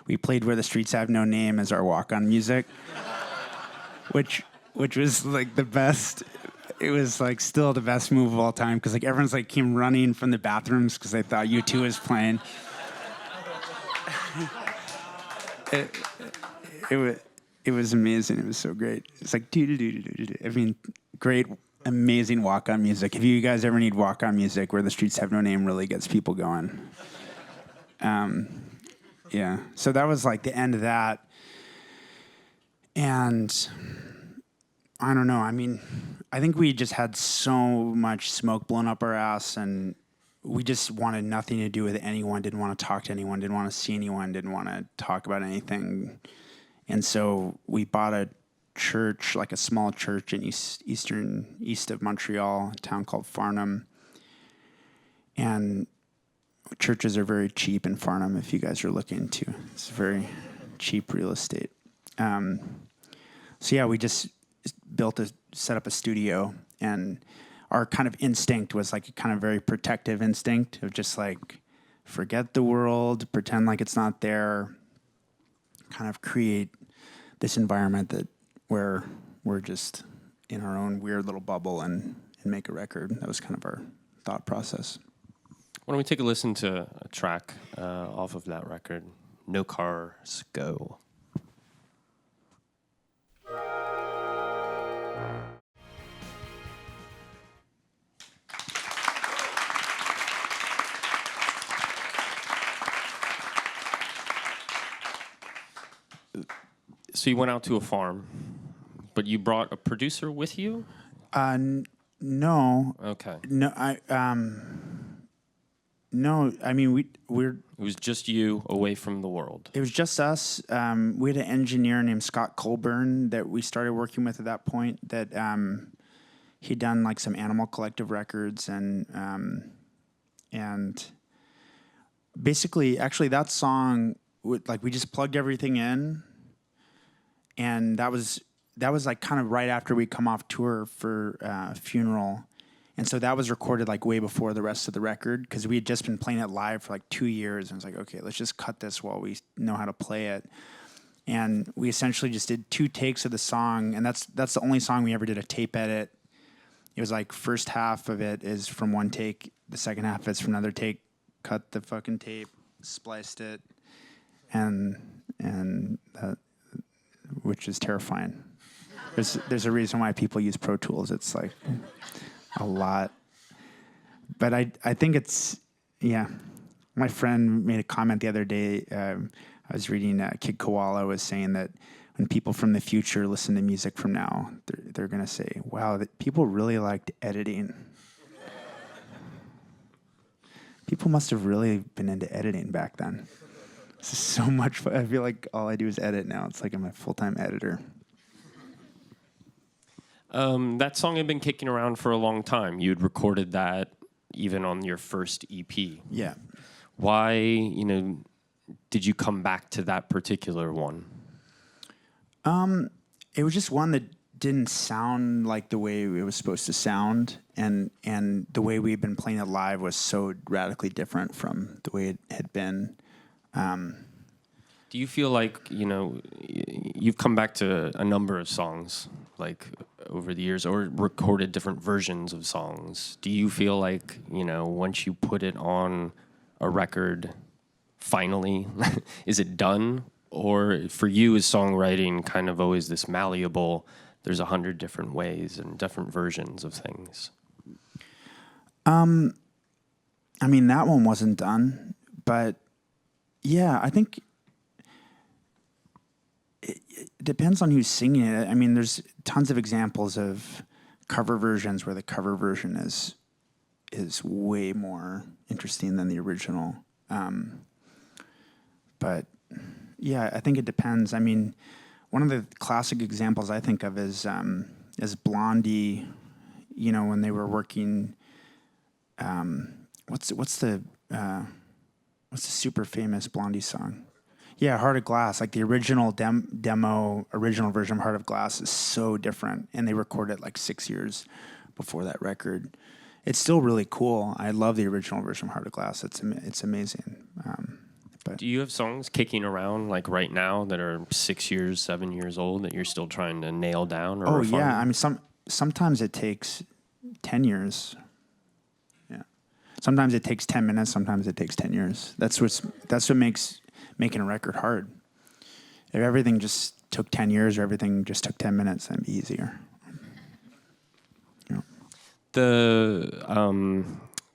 we played Where the Streets Have No Name as our walk-on music, which was like the best. It was like still the best move of all time because like everyone's like came running from the bathrooms because they thought U2 was playing. It was amazing. It was so great. It's like I mean, great, amazing walk-on music. If you guys ever need walk-on music, Where the Streets Have No Name really gets people going. Yeah. So that was like the end of that. And I don't know. I mean, I think we just had so much smoke blown up our ass, and we just wanted nothing to do with anyone, didn't want to talk to anyone, didn't want to see anyone, didn't want to talk about anything. And so we bought a church, like a small church in east of Montreal, a town called Farnham. And churches are very cheap in Farnham if you guys are looking to. It's very cheap real estate. So yeah, we just set up a studio, and our kind of instinct was like a kind of very protective instinct of just like forget the world, pretend like it's not there, kind of create this environment where we're just in our own weird little bubble and make a record. That was kind of our thought process. Why don't we take a listen to a track off of that record, No Cars Go. So you went out to a farm, but you brought a producer with you? No. Okay. No, I mean, we're... It was just you away from the world. It was just us. We had an engineer named Scott Colburn that we started working with at that point, that he'd done like some Animal Collective records, and basically, actually that song, we just plugged everything in, and that was like kind of right after we come off tour for Funeral. And so that was recorded like way before the rest of the record, because we had just been playing it live for like 2 years. And it's like, okay, let's just cut this while we know how to play it. And we essentially just did 2 takes of the song. And that's the only song we ever did a tape edit. It was like first half of it is from 1 take. The second half is from another take. Cut the fucking tape, spliced it. And that, which is terrifying. There's a reason why people use Pro Tools. It's like a lot. But I think it's, yeah. My friend made a comment the other day. I was reading Kid Koala was saying that when people from the future listen to music from now, they're going to say, wow, that people really liked editing. People must have really been into editing back then. This is so much fun. I feel like all I do is edit now. It's like I'm a full-time editor. That song had been kicking around for a long time. You'd recorded that even on your first EP. Yeah. Why, did you come back to that particular one? It was just one that didn't sound like the way it was supposed to sound, and the way we had been playing it live was so radically different from the way it had been. Do you feel like, you've come back to a number of songs, like, over the years, or recorded different versions of songs? Do you feel like, once you put it on a record, finally, is it done? Or for you, is songwriting kind of always this malleable, there's 100 different ways and different versions of things? I mean, that one wasn't done, but yeah, I think it depends on who's singing it. I mean, there's tons of examples of cover versions where the cover version is way more interesting than the original. But yeah, I think it depends. I mean, one of the classic examples I think of is Blondie. When they were working. What's the super famous Blondie song? Yeah, Heart of Glass. Like the original original version of Heart of Glass is so different, and they recorded it like 6 years before that record. It's still really cool. I love the original version of Heart of Glass. It's amazing. But do you have songs kicking around like right now that are 6 years, 7 years old that you're still trying to nail down? Or refine? Yeah. I mean, sometimes it takes 10 years. Yeah. Sometimes it takes 10 minutes. Sometimes it takes 10 years. That's what makes making a record hard. If everything just took 10 years or everything just took 10 minutes, that'd be easier.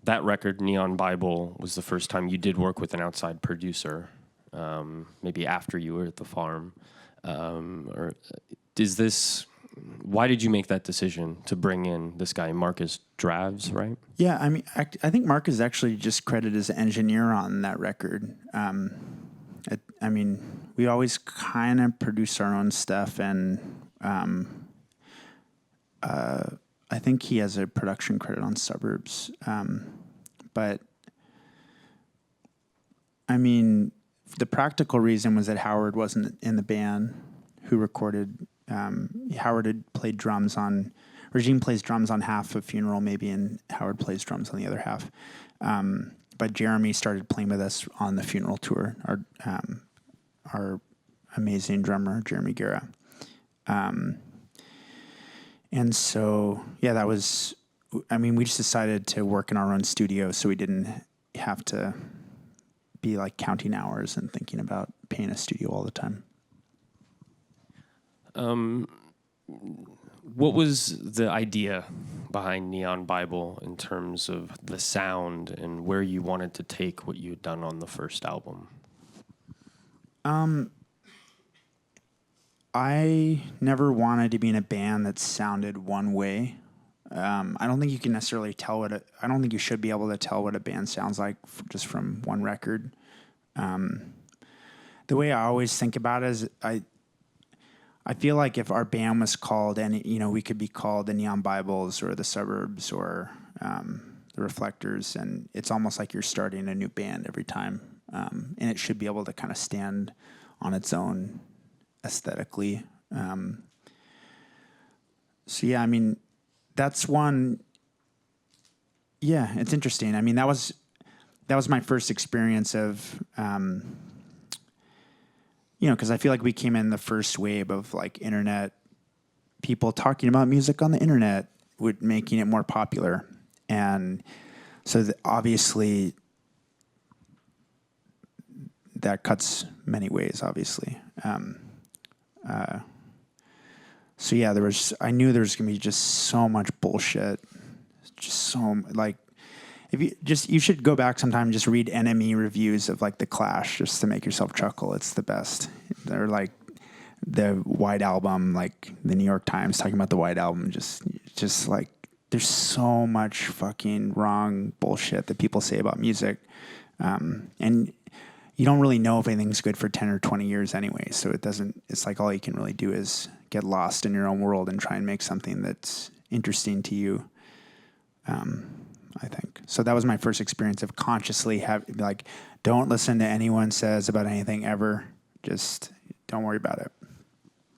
That record, Neon Bible, was the first time you did work with an outside producer, maybe after you were at the farm. Why did you make that decision to bring in this guy, Marcus Draves, right? Yeah, I mean, I think Mark is actually just credited as an engineer on that record. I mean, we always kind of produce our own stuff, and I think he has a production credit on Suburbs. But, I mean, the practical reason was that Howard wasn't in the band who recorded. Howard had played drums on... Regine plays drums on half of Funeral, maybe, and Howard plays drums on the other half. But Jeremy started playing with us on the Funeral tour, our amazing drummer, Jeremy Guerra. And so, yeah, that was we just decided to work in our own studio so we didn't have to be like counting hours and thinking about paying a studio all the time. What was the idea behind Neon Bible in terms of the sound and where you wanted to take what you had done on the first album? I never wanted to be in a band that sounded one way. I don't think you can necessarily tell I don't think you should be able to tell what a band sounds like just from one record. The way I always think about it is I feel like if our band was called we could be called the Neon Bibles or the Suburbs or the Reflektors, and it's almost like you're starting a new band every time. And it should be able to kind of stand on its own aesthetically. So yeah, that's one. Yeah, it's interesting. That was my first experience of, because I feel like we came in the first wave of like internet people talking about music on the internet, with making it more popular, and so obviously that cuts many ways. Obviously. So yeah, I knew there was gonna be just so much bullshit, just so like, you should go back sometime and just read NME reviews of like the Clash just to make yourself chuckle. It's the best. They're like the White Album, like the New York Times talking about the White Album, just like there's so much fucking wrong bullshit that people say about music, and you don't really know if anything's good for 10 or 20 years anyway. So it's like all you can really do is get lost in your own world and try and make something that's interesting to you. I think. So that was my first experience of consciously don't listen to anyone says about anything ever. Just don't worry about it.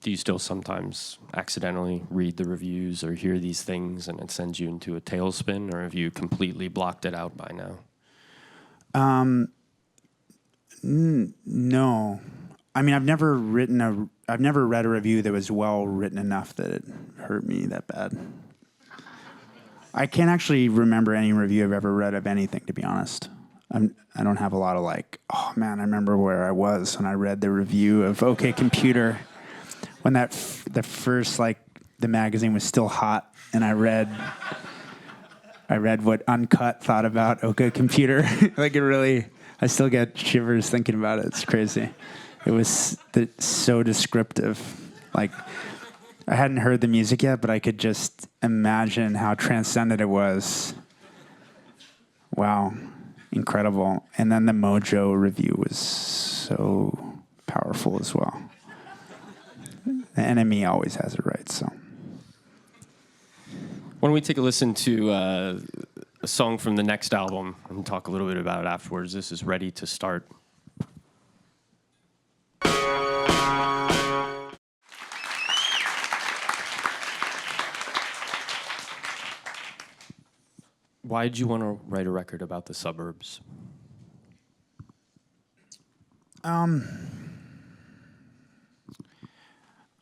Do you still sometimes accidentally read the reviews or hear these things and it sends you into a tailspin, or have you completely blocked it out by now? No. I've never read a review that was well written enough that it hurt me that bad. I can't actually remember any review I've ever read of anything, to be honest. I don't have a lot of like, oh man, I remember where I was when I read the review of OK Computer when the first the magazine was still hot, and I read what Uncut thought about OK Computer. I still get shivers thinking about it. It's crazy. It was so descriptive. Like, I hadn't heard the music yet, but I could just imagine how transcendent it was. Wow. Incredible. And then the Mojo review was so powerful as well. The enemy always has it right, so. Why don't we take a listen to a song from the next album and talk a little bit about it afterwards. This is Ready to Start. Why did you want to write a record about the suburbs? I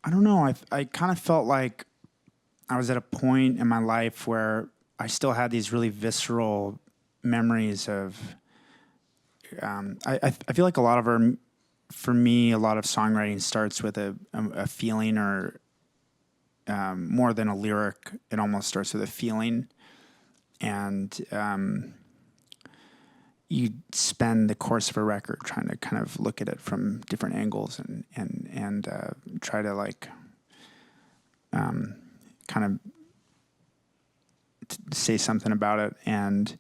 don't know. I kind of felt like I was at a point in my life where I still had these really visceral memories of. I feel like for me, a lot of songwriting starts with a feeling, or more than a lyric. It almost starts with a feeling. And you spend the course of a record trying to kind of look at it from different angles and try to kind of say something about it. And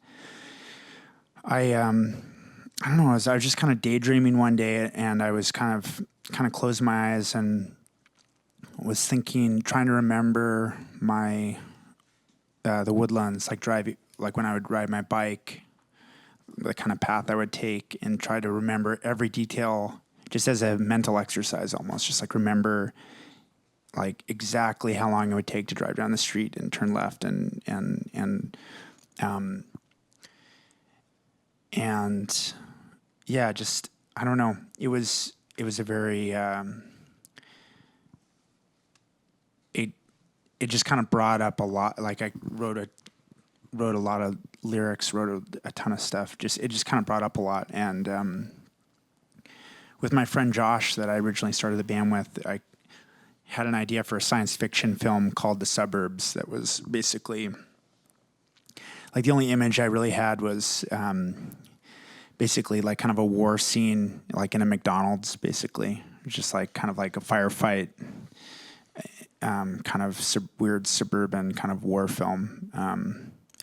I don't know. I was just kind of daydreaming one day, and I was kind of closed my eyes and was trying to remember the woodlands, like when I would ride my bike, the kind of path I would take, and try to remember every detail, just as a mental exercise almost, just remember exactly how long it would take to drive down the street and turn left and yeah, just, I don't know. It was a very, it just kind of brought up a lot. Like I wrote wrote a lot of lyrics, wrote a ton of stuff. It just kind of brought up a lot. And with my friend Josh that I originally started the band with, I had an idea for a science fiction film called The Suburbs that was basically, like, the only image I really had was basically like kind of a war scene, like in a McDonald's, basically. Just like kind of like a firefight, kind of weird suburban kind of war film.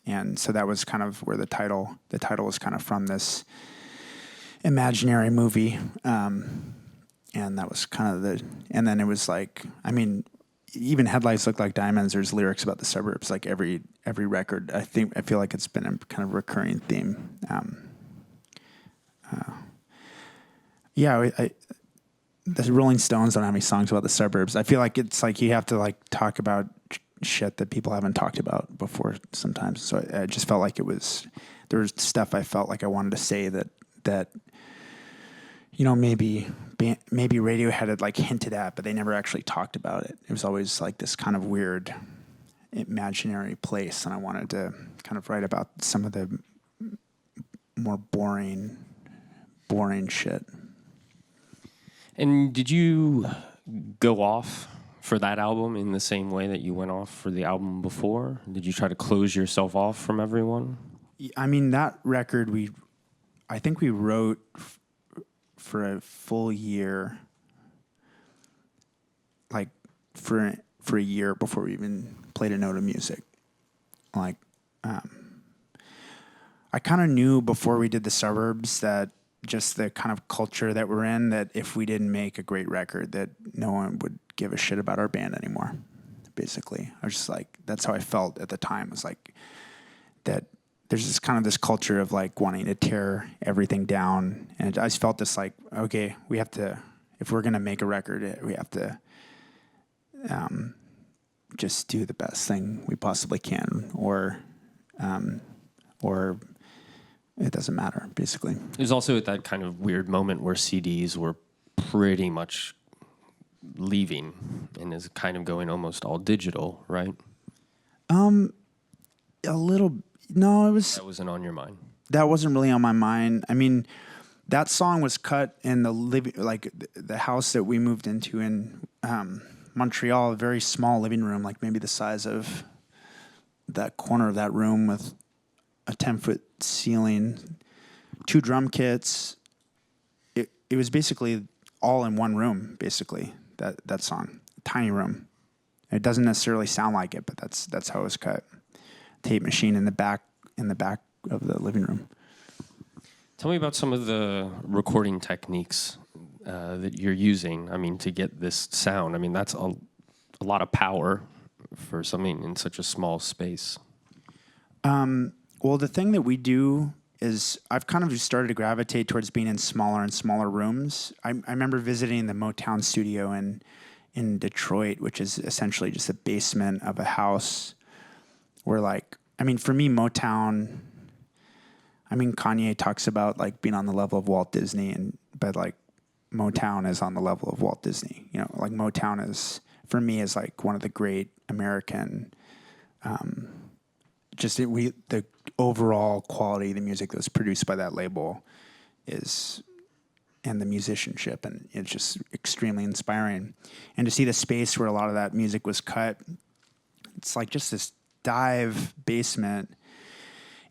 And so that was kind of where the title was kind of from, this imaginary movie. And that was kind of and then it was like, I mean, even Headlights Look Like Diamonds, there's lyrics about the suburbs, like every record. I feel like it's been a kind of recurring theme. The Rolling Stones don't have any songs about the suburbs. I feel like it's like you have to like talk about shit that people haven't talked about before sometimes. So I just felt like there was stuff I felt like I wanted to say that you know, maybe Radiohead had like hinted at, but they never actually talked about it. It was always like this kind of weird imaginary place, and I wanted to kind of write about some of the more boring shit. And did you go off for that album in the same way that you went off for the album before? Did you try to close yourself off from everyone? I mean, that record I think we wrote for a full year, like for a year before we even played a note of music. Like, I kind of knew before we did the Suburbs that just the kind of culture that we're in, that if we didn't make a great record, that no one would give a shit about our band anymore. Basically, I was just like, that's how I felt at the time. It was like that there's this kind of this culture of like wanting to tear everything down, and I just felt this like, okay, we have to, if we're gonna make a record, we have to just do the best thing we possibly can, or it doesn't matter, basically. It was also at that kind of weird moment where CDs were pretty much leaving and is kind of going almost all digital, right? A little. No, it was. That wasn't on your mind. That wasn't really on my mind. I mean, that song was cut in the house that we moved into in Montreal, a very small living room, like maybe the size of that corner of that room, with a 10-foot ceiling, 2 drum kits. It was basically all in one room, basically, that song. Tiny room. It doesn't necessarily sound like it, but that's how it was cut. Tape machine in the back of the living room. Tell me about some of the recording techniques that you're using. I mean, to get this sound. I mean, that's a lot of power for something in such a small space. Well, the thing that we do is I've kind of started to gravitate towards being in smaller and smaller rooms. I remember visiting the Motown studio in Detroit, which is essentially just a basement of a house where, like, I mean, for me, Motown, I mean, Kanye talks about like being on the level of Walt Disney, but like Motown is on the level of Walt Disney. You know, like Motown is, for me, is like one of the great American, the overall quality of the music that was produced by that label and the musicianship, and it's just extremely inspiring. And to see the space where a lot of that music was cut, it's like just this dive basement.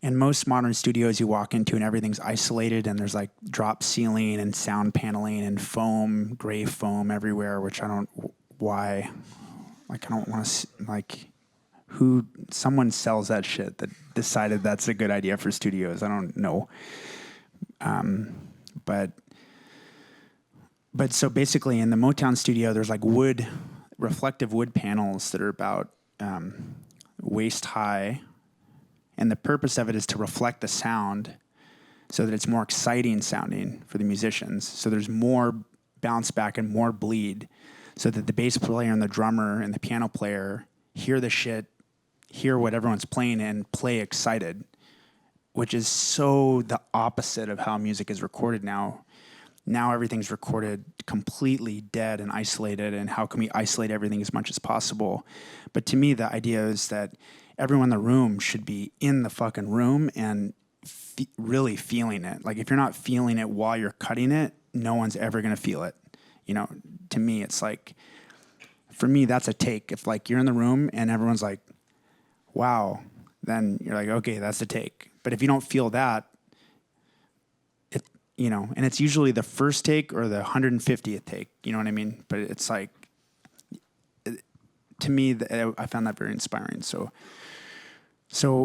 And most modern studios you walk into and everything's isolated, and there's like drop ceiling and sound paneling and foam, gray foam everywhere, which I don't want to, like, someone sells that shit that decided that's a good idea for studios. I don't know. But so basically in the Motown studio, there's like reflective wood panels that are about waist high. And the purpose of it is to reflect the sound so that it's more exciting sounding for the musicians. So there's more bounce back and more bleed so that the bass player and the drummer and the piano player hear the shit, hear what everyone's playing, and play excited, which is so the opposite of how music is recorded now. Now everything's recorded completely dead and isolated, and how can we isolate everything as much as possible? But to me, the idea is that everyone in the room should be in the fucking room and really feeling it. Like if you're not feeling it while you're cutting it, no one's ever going to feel it. You know, to me, it's like, for me, that's a take. If like you're in the room and everyone's like, wow, then you're like, okay, that's a take. But if you don't feel that, it, you know, and it's usually the first take or the 150th take, you know what I mean? But it's like, to me, I found that very inspiring. So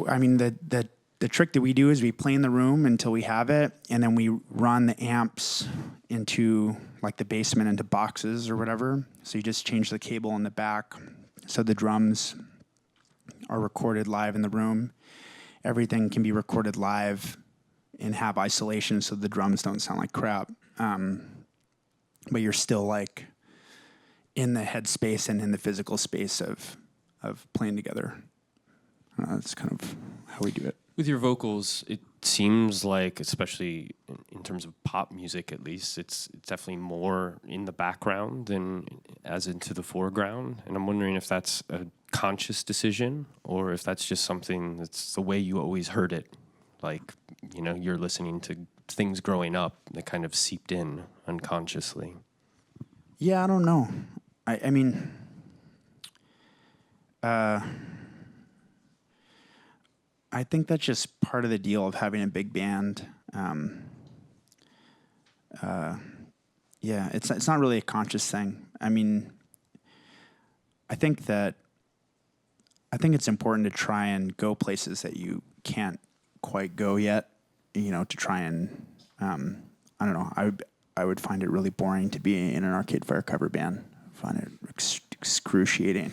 I mean, the trick that we do is we play in the room until we have it, and then we run the amps into like the basement into boxes or whatever. So you just change the cable in the back. So the drums are recorded live in the room. Everything can be recorded live and have isolation so the drums don't sound like crap. But you're still like in the headspace and in the physical space of playing together. That's kind of how we do it. With your vocals, it seems like, especially in terms of pop music at least, it's definitely more in the background than as into the foreground. And I'm wondering if that's a conscious decision or if that's just something that's the way you always heard it. Like, you know, you're listening to things growing up that kind of seeped in unconsciously. Yeah, I don't know. I mean, I think that's just part of the deal of having a big band. Yeah, it's not really a conscious thing. I mean, I think it's important to try and go places that you can't quite go yet. You know, to try and I don't know. I would find it really boring to be in an Arcade Fire cover band. I find it excruciating.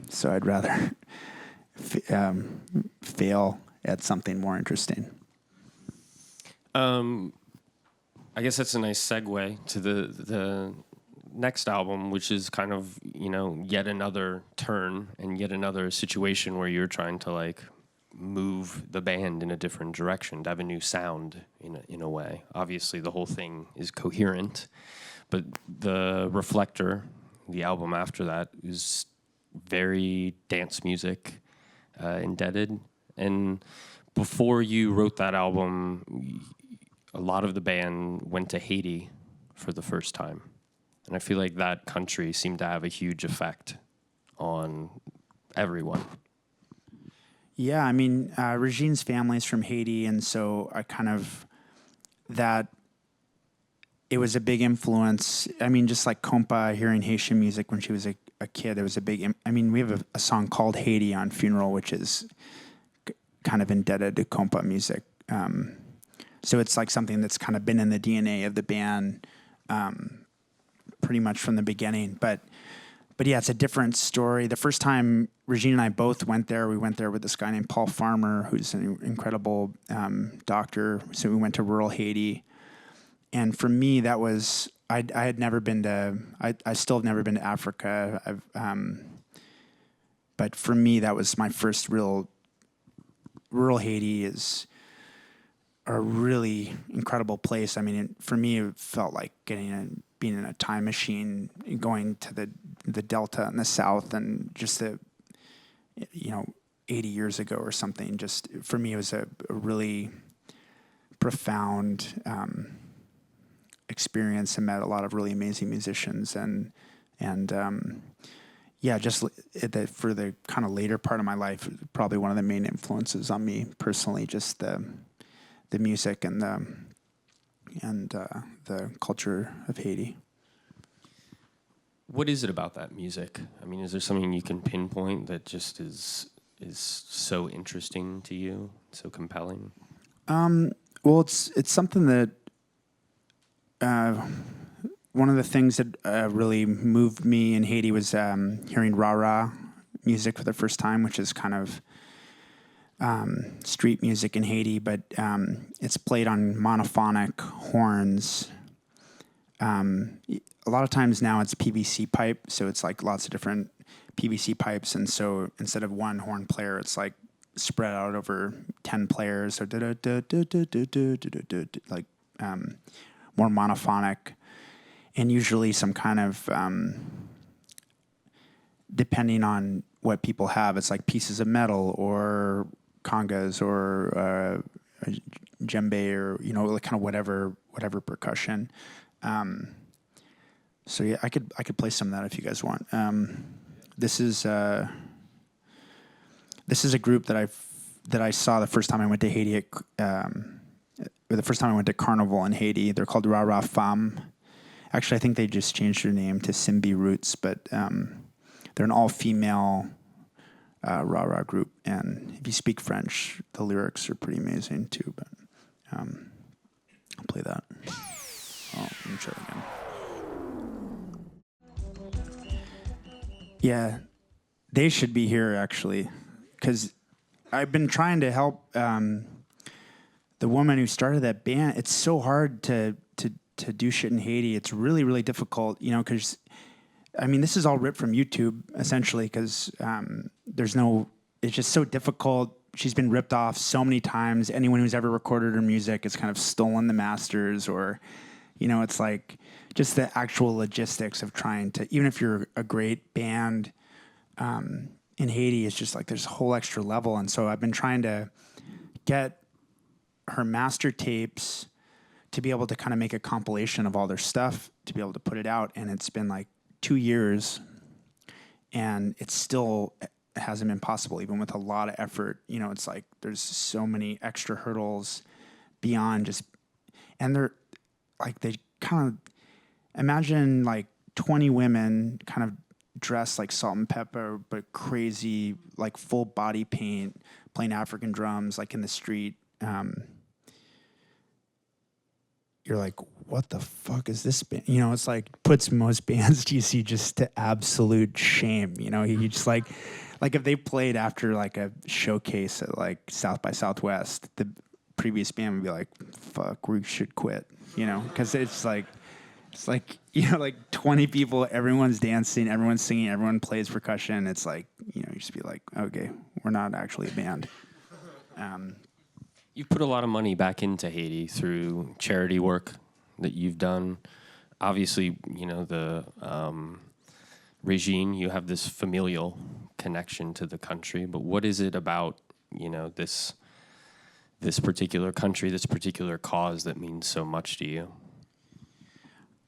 So I'd rather fail at something more interesting. I guess that's a nice segue to the next album, which is kind of, you know, yet another turn and yet another situation where you're trying to like move the band in a different direction, to have a new sound in a way. Obviously, the whole thing is coherent, but the Reflektor, the album after that, is very dance music indebted. And before you wrote that album, a lot of the band went to Haiti for the first time. And I feel like that country seemed to have a huge effect on everyone. Yeah, I mean, Regine's family is from Haiti, and so I kind of, it was a big influence. I mean, just like Compa hearing Haitian music when she was a kid, it was a big, I mean, we have a song called Haiti on Funeral, which is kind of indebted to Compa music. So it's like something that's kind of been in the DNA of the band pretty much from the beginning. But yeah, it's a different story. The first time Regine and I both went there, we went there with this guy named Paul Farmer, who's an incredible doctor. So we went to rural Haiti. And for me, that was, I had never been to, I still have never been to Africa. But for me, that was my first rural Haiti is a really incredible place. I mean, for me, it felt like being in a time machine, going to the Delta in the South, and just 80 years ago or something. Just for me, it was a really profound experience, and met a lot of really amazing musicians, and just for the kind of later part of my life, probably one of the main influences on me personally, just the music and the culture of Haiti. What is it about that music? I mean, is there something you can pinpoint that just is so interesting to you, so compelling? Well, it's something that one of the things that really moved me in Haiti was hearing rah-rah music for the first time, which is kind of street music in Haiti, but it's played on monophonic horns. A lot of times now it's PVC pipe, so it's like lots of different PVC pipes, and so instead of one horn player, it's like spread out over 10 players, or like more monophonic, and usually some kind of depending on what people have. It's like pieces of metal or congas or djembe or like kind of whatever percussion. So yeah, I could play some of that if you guys want. This is a group that I saw the first time I went to Haiti. Or the first time I went to Carnival in Haiti. They're called Ra Ra Femme. Actually, I think they just changed their name to Simbi Roots, but they're an all-female Ra Ra group. And if you speak French, the lyrics are pretty amazing too. But I'll play that. Oh, let me try it again. Yeah, they should be here actually, because I've been trying to help the woman who started that band. It's so hard to do shit in Haiti. It's really, really difficult, because this is all ripped from YouTube essentially, because it's just so difficult. She's been ripped off so many times. Anyone who's ever recorded her music has kind of stolen the masters, or, it's like just the actual logistics of trying to, even if you're a great band in Haiti, it's just like there's a whole extra level. And so I've been trying to get her master tapes to be able to kind of make a compilation of all their stuff, to be able to put it out. And it's been like 2 years, and it still hasn't been possible, even with a lot of effort. It's like there's so many extra hurdles beyond just, and they're like, they kind of imagine like 20 women kind of dressed like Salt and Pepper, but crazy, like full body paint, playing African drums, like in the street. You're like, what the fuck is this band? It's like puts most bands you see just to absolute shame. You just like if they played after like a showcase at like South by Southwest, the previous band would be like, fuck, we should quit, because it's like 20 people, everyone's dancing, everyone's singing, everyone plays percussion. It's like, you just be like, okay, we're not actually a band. You put a lot of money back into Haiti through charity work that you've done. Obviously, the regime, you have this familial connection to the country, but what is it about, this particular country, this particular cause that means so much to you?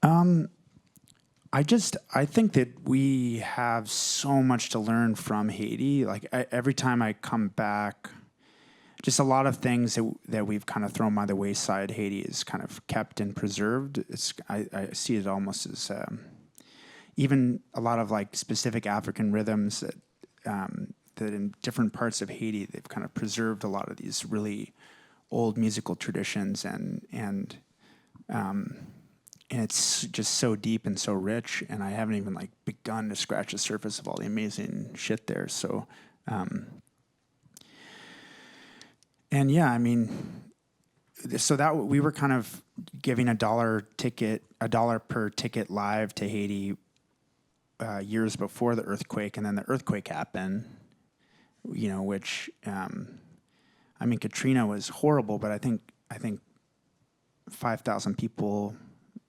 I think that we have so much to learn from Haiti. Like every time I come back, just a lot of things that we've kind of thrown by the wayside, Haiti is kind of kept and preserved. I see it almost as even a lot of like specific African rhythms that in different parts of Haiti, they've kind of preserved a lot of these really old musical traditions, and it's just so deep and so rich, and I haven't even like begun to scratch the surface of all the amazing shit there. So, and yeah, so that we were kind of giving $1 per ticket live to Haiti years before the earthquake, and then the earthquake happened. Which Katrina was horrible, but I think 5,000 people.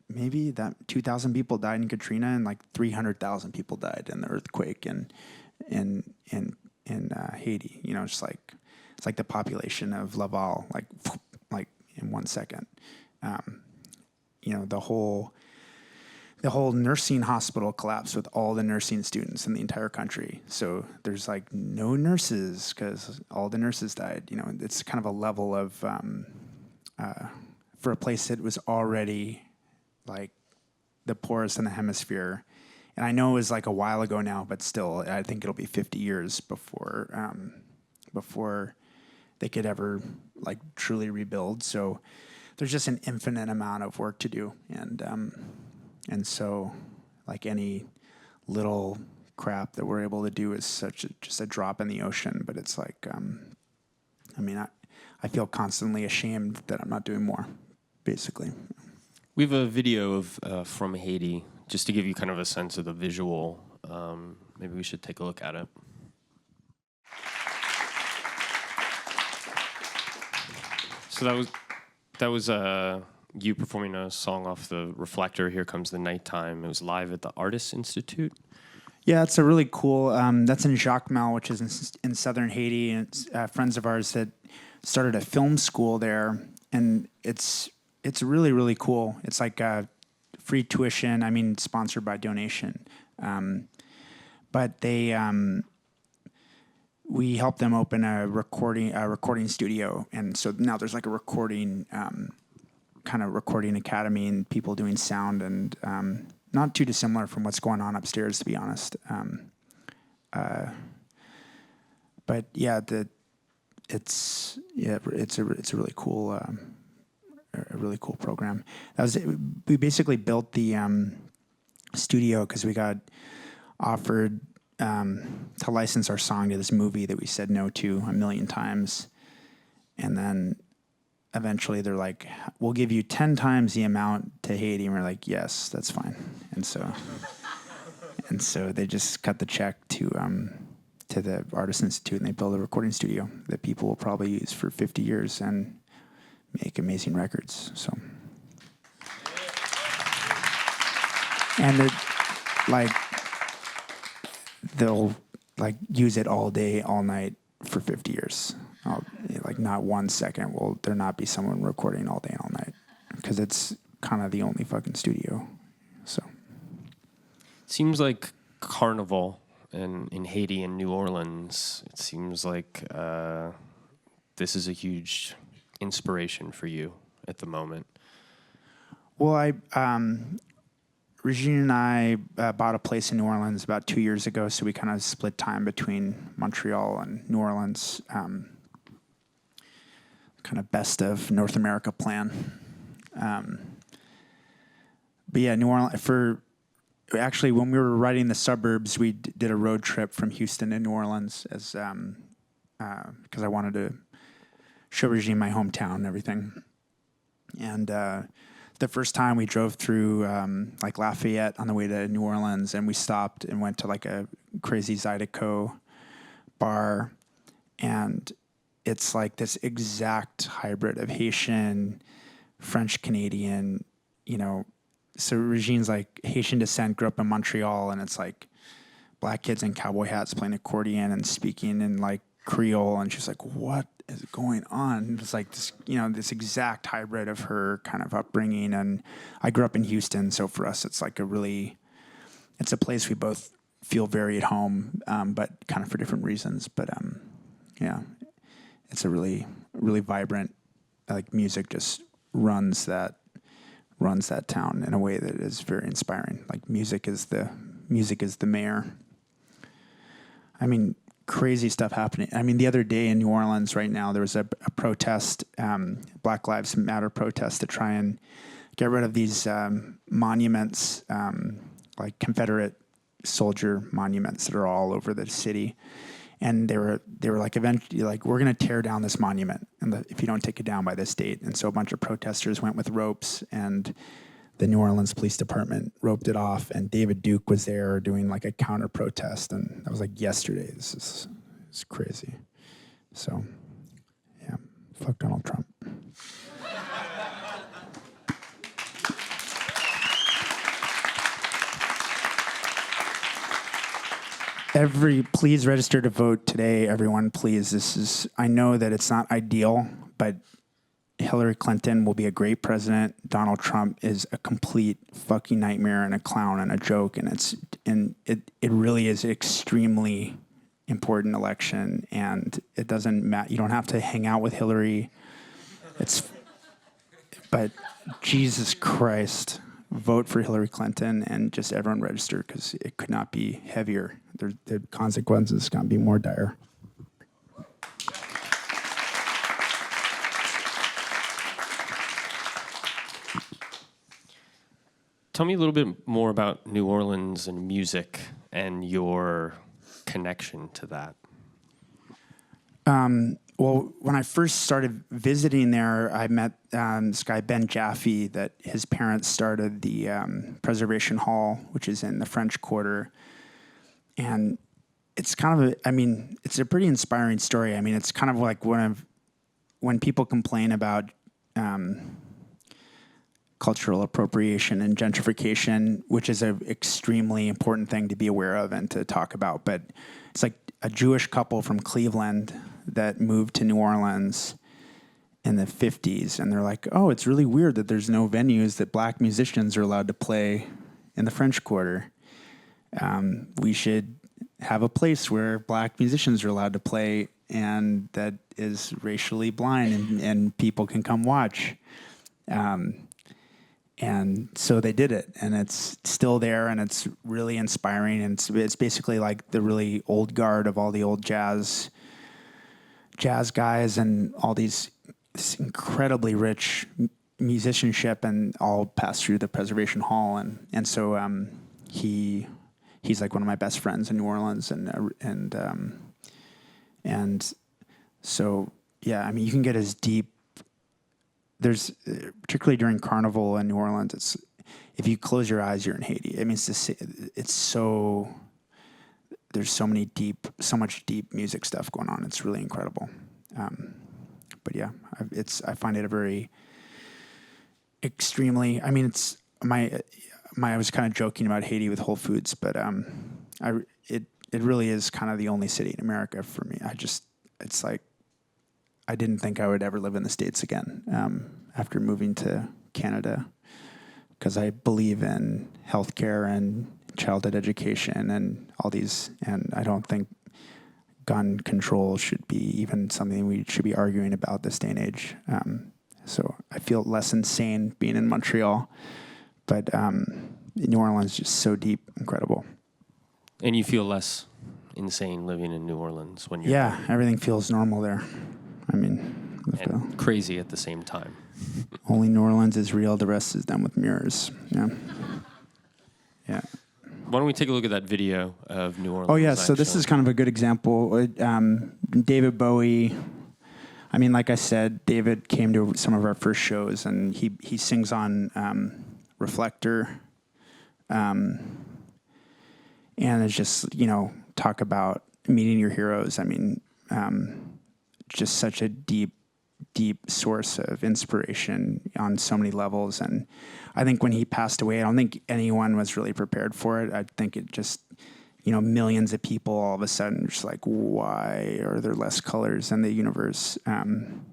Maybe that 2,000 people died in Katrina, and like 300,000 people died in the earthquake in Haiti. It's like the population of Laval, like in 1 second. The whole nursing hospital collapsed with all the nursing students in the entire country. So there's like no nurses because all the nurses died. It's kind of a level of for a place that was already like the poorest in the hemisphere. And I know it was like a while ago now, but still, I think it'll be 50 years before they could ever like truly rebuild. So there's just an infinite amount of work to do. And so like any little crap that we're able to do is just a drop in the ocean, but it's like, I feel constantly ashamed that I'm not doing more, basically. We have a video of from Haiti, just to give you kind of a sense of the visual. Maybe we should take a look at it. So that was you performing a song off the Reflektor, Here Comes the Nighttime. It was live at the Artists Institute. Yeah, it's a really cool. That's in Jacmel, which is in southern Haiti, and it's friends of ours that started a film school there, and it's really really cool. It's like free tuition. I mean, sponsored by donation, but they we helped them open a recording studio, and so now there's like a recording kind of recording academy and people doing sound and. Not too dissimilar from what's going on upstairs, to be honest. But yeah, it's a really cool program. We basically built the studio because we got offered to license our song to this movie that we said no to a million times, and then. Eventually, they're like, "We'll give you 10 times the amount to Haiti," and we're like, "Yes, that's fine." And so they just cut the check to the Artists Institute, and they built a recording studio that people will probably use for 50 years and make amazing records. So, and they'll use it all day, all night for 50 years. Not 1 second will there not be someone recording all day and all night because it's kind of the only fucking studio. So seems like Carnival in Haiti and New Orleans. It seems like this is a huge inspiration for you at the moment. Well, Regine and I bought a place in New Orleans about 2 years ago, so we kind of split time between Montreal and New Orleans. Kind of best of North America plan. But yeah, New Orleans, actually when we were writing the suburbs, we did a road trip from Houston to New Orleans as because I wanted to show Regine my hometown and everything. And the first time we drove through Lafayette on the way to New Orleans, and we stopped and went to like a crazy Zydeco bar, and it's like this exact hybrid of Haitian, French Canadian, so Regine's like Haitian descent, grew up in Montreal, and it's like black kids in cowboy hats playing accordion and speaking in like Creole, and she's like, what is going on? It's like this, this exact hybrid of her kind of upbringing. And I grew up in Houston, so for us, it's like it's a place we both feel very at home, but kind of for different reasons. But yeah, it's a really, really vibrant, like music just runs that town in a way that is very inspiring. Like music is the mayor. I mean, crazy stuff happening. I mean, the other day in New Orleans right now, there was a protest, Black Lives Matter protest to try and get rid of these monuments, like Confederate soldier monuments that are all over the city. And they were like, eventually, like, we're going to tear down this monument if you don't take it down by this date. And so a bunch of protesters went with ropes, and the New Orleans Police Department roped it off, and David Duke was there doing like a counter protest, and that was like yesterday. It's crazy. So, yeah, fuck Donald Trump. Please register to vote today, everyone. Please, I know that it's not ideal, but Hillary Clinton will be a great president. Donald Trump is a complete fucking nightmare and a clown and a joke, and it really is an extremely important election, and it doesn't matter. You don't have to hang out with Hillary. But Jesus Christ, vote for Hillary Clinton and just everyone register, because it could not be heavier. The consequences can't be more dire. Tell me a little bit more about New Orleans and music and your connection to that. Well, when I first started visiting there, I met this guy, Ben Jaffe, that his parents started the Preservation Hall, which is in the French Quarter. And it's kind of it's a pretty inspiring story. I mean, it's kind of like when people complain about cultural appropriation and gentrification, which is an extremely important thing to be aware of and to talk about. But it's like a Jewish couple from Cleveland that moved to New Orleans in the 50s, and they're like, oh, it's really weird that there's no venues that black musicians are allowed to play in the French Quarter. We should have a place where black musicians are allowed to play and that is racially blind and people can come watch. And so they did it, and it's still there, and it's really inspiring. And it's basically like the really old guard of all the old jazz guys and all this incredibly rich musicianship, and all passed through the Preservation Hall. And so he's like one of my best friends in New Orleans, and so yeah, I mean, you can get as deep. There's particularly during Carnival in New Orleans. It's if you close your eyes, you're in Haiti. I mean, it's so there's so much deep music stuff going on. It's really incredible. But yeah, I find it a very extremely. I mean, it's I was kind of joking about Haiti with Whole Foods, but it really is kind of the only city in America for me. It's like. I didn't think I would ever live in the States again after moving to Canada, because I believe in healthcare and childhood education and all these, and I don't think gun control should be even something we should be arguing about this day and age. So I feel less insane being in Montreal, but New Orleans is just so deep, incredible. And you feel less insane living in New Orleans when you're there. Everything feels normal there. I mean, and crazy at the same time. Only New Orleans is real. The rest is done with mirrors. Yeah. Yeah. Why don't we take a look at that video of New Orleans? Oh yeah. So this is kind of a good example. David Bowie. I mean, like I said, David came to some of our first shows, and he sings on Reflektor, and it's just talk about meeting your heroes. I mean. Just such a deep source of inspiration on so many levels. And I think when he passed away, I don't think anyone was really prepared for it. I think it just, millions of people all of a sudden just like, why are there less colors in the universe? And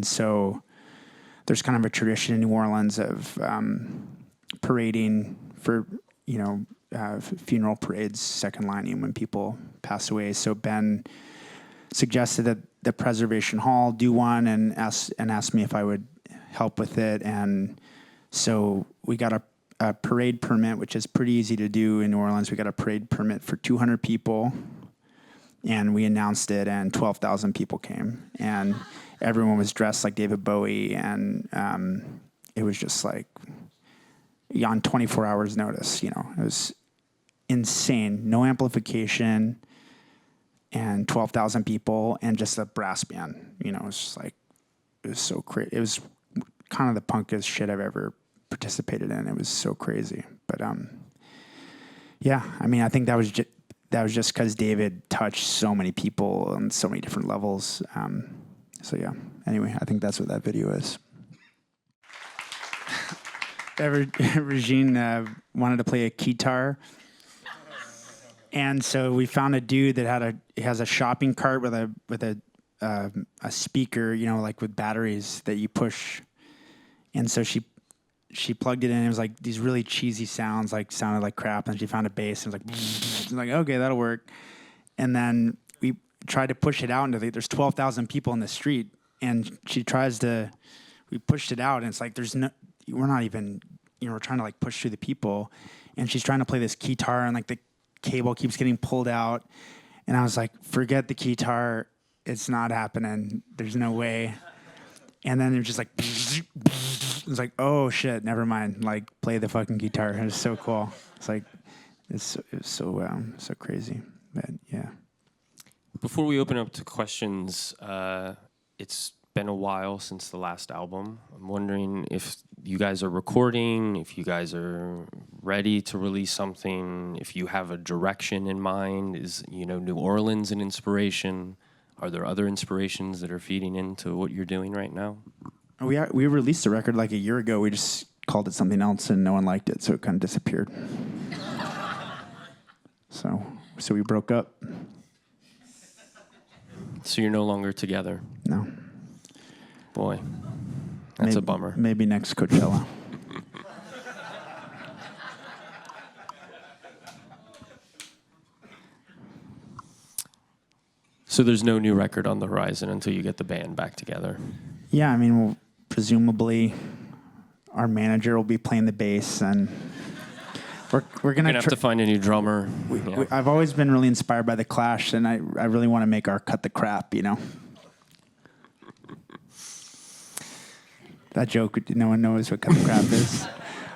so there's kind of a tradition in New Orleans of parading for, funeral parades, second lining when people pass away. So Ben suggested that the Preservation Hall do one and asked me if I would help with it. And so we got a parade permit, which is pretty easy to do in New Orleans. We got a parade permit for 200 people, and we announced it, and 12,000 people came. And everyone was dressed like David Bowie, and it was just like on 24 hours notice, it was insane. No amplification. And 12,000 people, and just a brass band. It was just like, it was so crazy. It was kind of the punkest shit I've ever participated in. It was so crazy. But yeah, I mean, I think that was just because David touched so many people on so many different levels. So yeah. Anyway, I think that's what that video is. Regine wanted to play a guitar. And so we found a dude that has a shopping cart with a speaker, like with batteries that you push. And so she plugged it in. It was like these really cheesy sounds, like sounded like crap. And she found a bass and was like, okay, that'll work. And then we tried to push it out into there's 12,000 people in the street, and we pushed it out, and it's like we're not even, we're trying to like push through the people, and she's trying to play this guitar, and like the cable keeps getting pulled out, and I was like, forget the guitar, it's not happening, there's no way. And then it was just like, it was like, oh shit, never mind, like play the fucking guitar. It was so cool. It's like, it was so crazy. But yeah. Before we open up to questions, it's been a while since the last album. I'm wondering if you guys are recording, if you guys are ready to release something, if you have a direction in mind. Is, New Orleans an inspiration? Are there other inspirations that are feeding into what you're doing right now? We released a record like a year ago. We just called it something else, and no one liked it, so it kind of disappeared. So we broke up. So you're no longer together? No. Boy, that's a bummer. Maybe next Coachella. So there's no new record on the horizon until you get the band back together? Yeah, I mean, we'll, presumably our manager will be playing the bass, and we're gonna have to find a new drummer. I've always been really inspired by the Clash, and I really want to make our Cut the Crap, you know. That joke, no one knows what Cut the Crap is.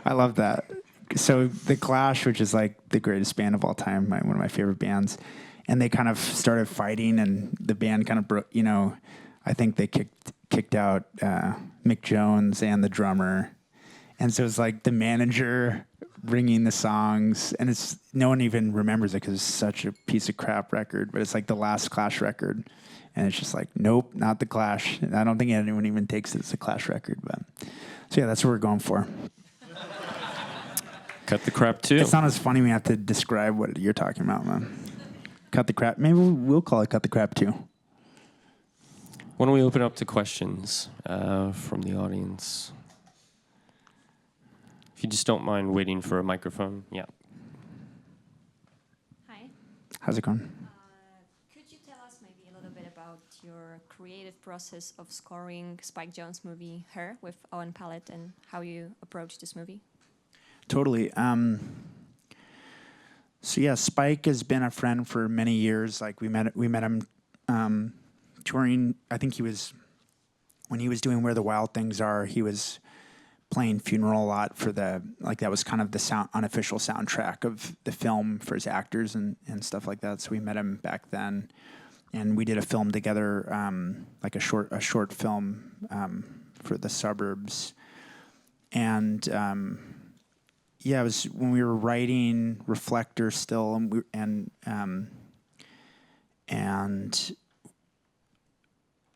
I love that. So the Clash, which is like the greatest band of all time, one of my favorite bands, and they kind of started fighting, and the band kind of broke. You know, I think they kicked out Mick Jones and the drummer, and so it's like the manager bringing the songs, and it's no one even remembers it because it's such a piece of crap record, but it's like the last Clash record, and it's just like, nope, not the Clash. And I don't think anyone even takes it as a Clash record, but so yeah, that's what we're going for. Cut the Crap 2. It's not as funny. We have to describe what you're talking about, man. Cut the Crap. Maybe we'll call it Cut the Crap 2. Why don't we open up to questions from the audience? If you just don't mind waiting for a microphone. Yeah. Hi. How's it going? Could you tell us maybe a little bit about your creative process of scoring Spike Jonze' movie Her with Owen Pallett, and how you approach this movie? Totally. So yeah, Spike has been a friend for many years. Like we met him touring. I think when he was doing Where the Wild Things Are, he was playing Funeral a lot for that was kind of the unofficial soundtrack of the film for his actors and stuff like that. So we met him back then, and we did a film together, like a short film for the Suburbs, and yeah, it was when we were writing Reflektor still, and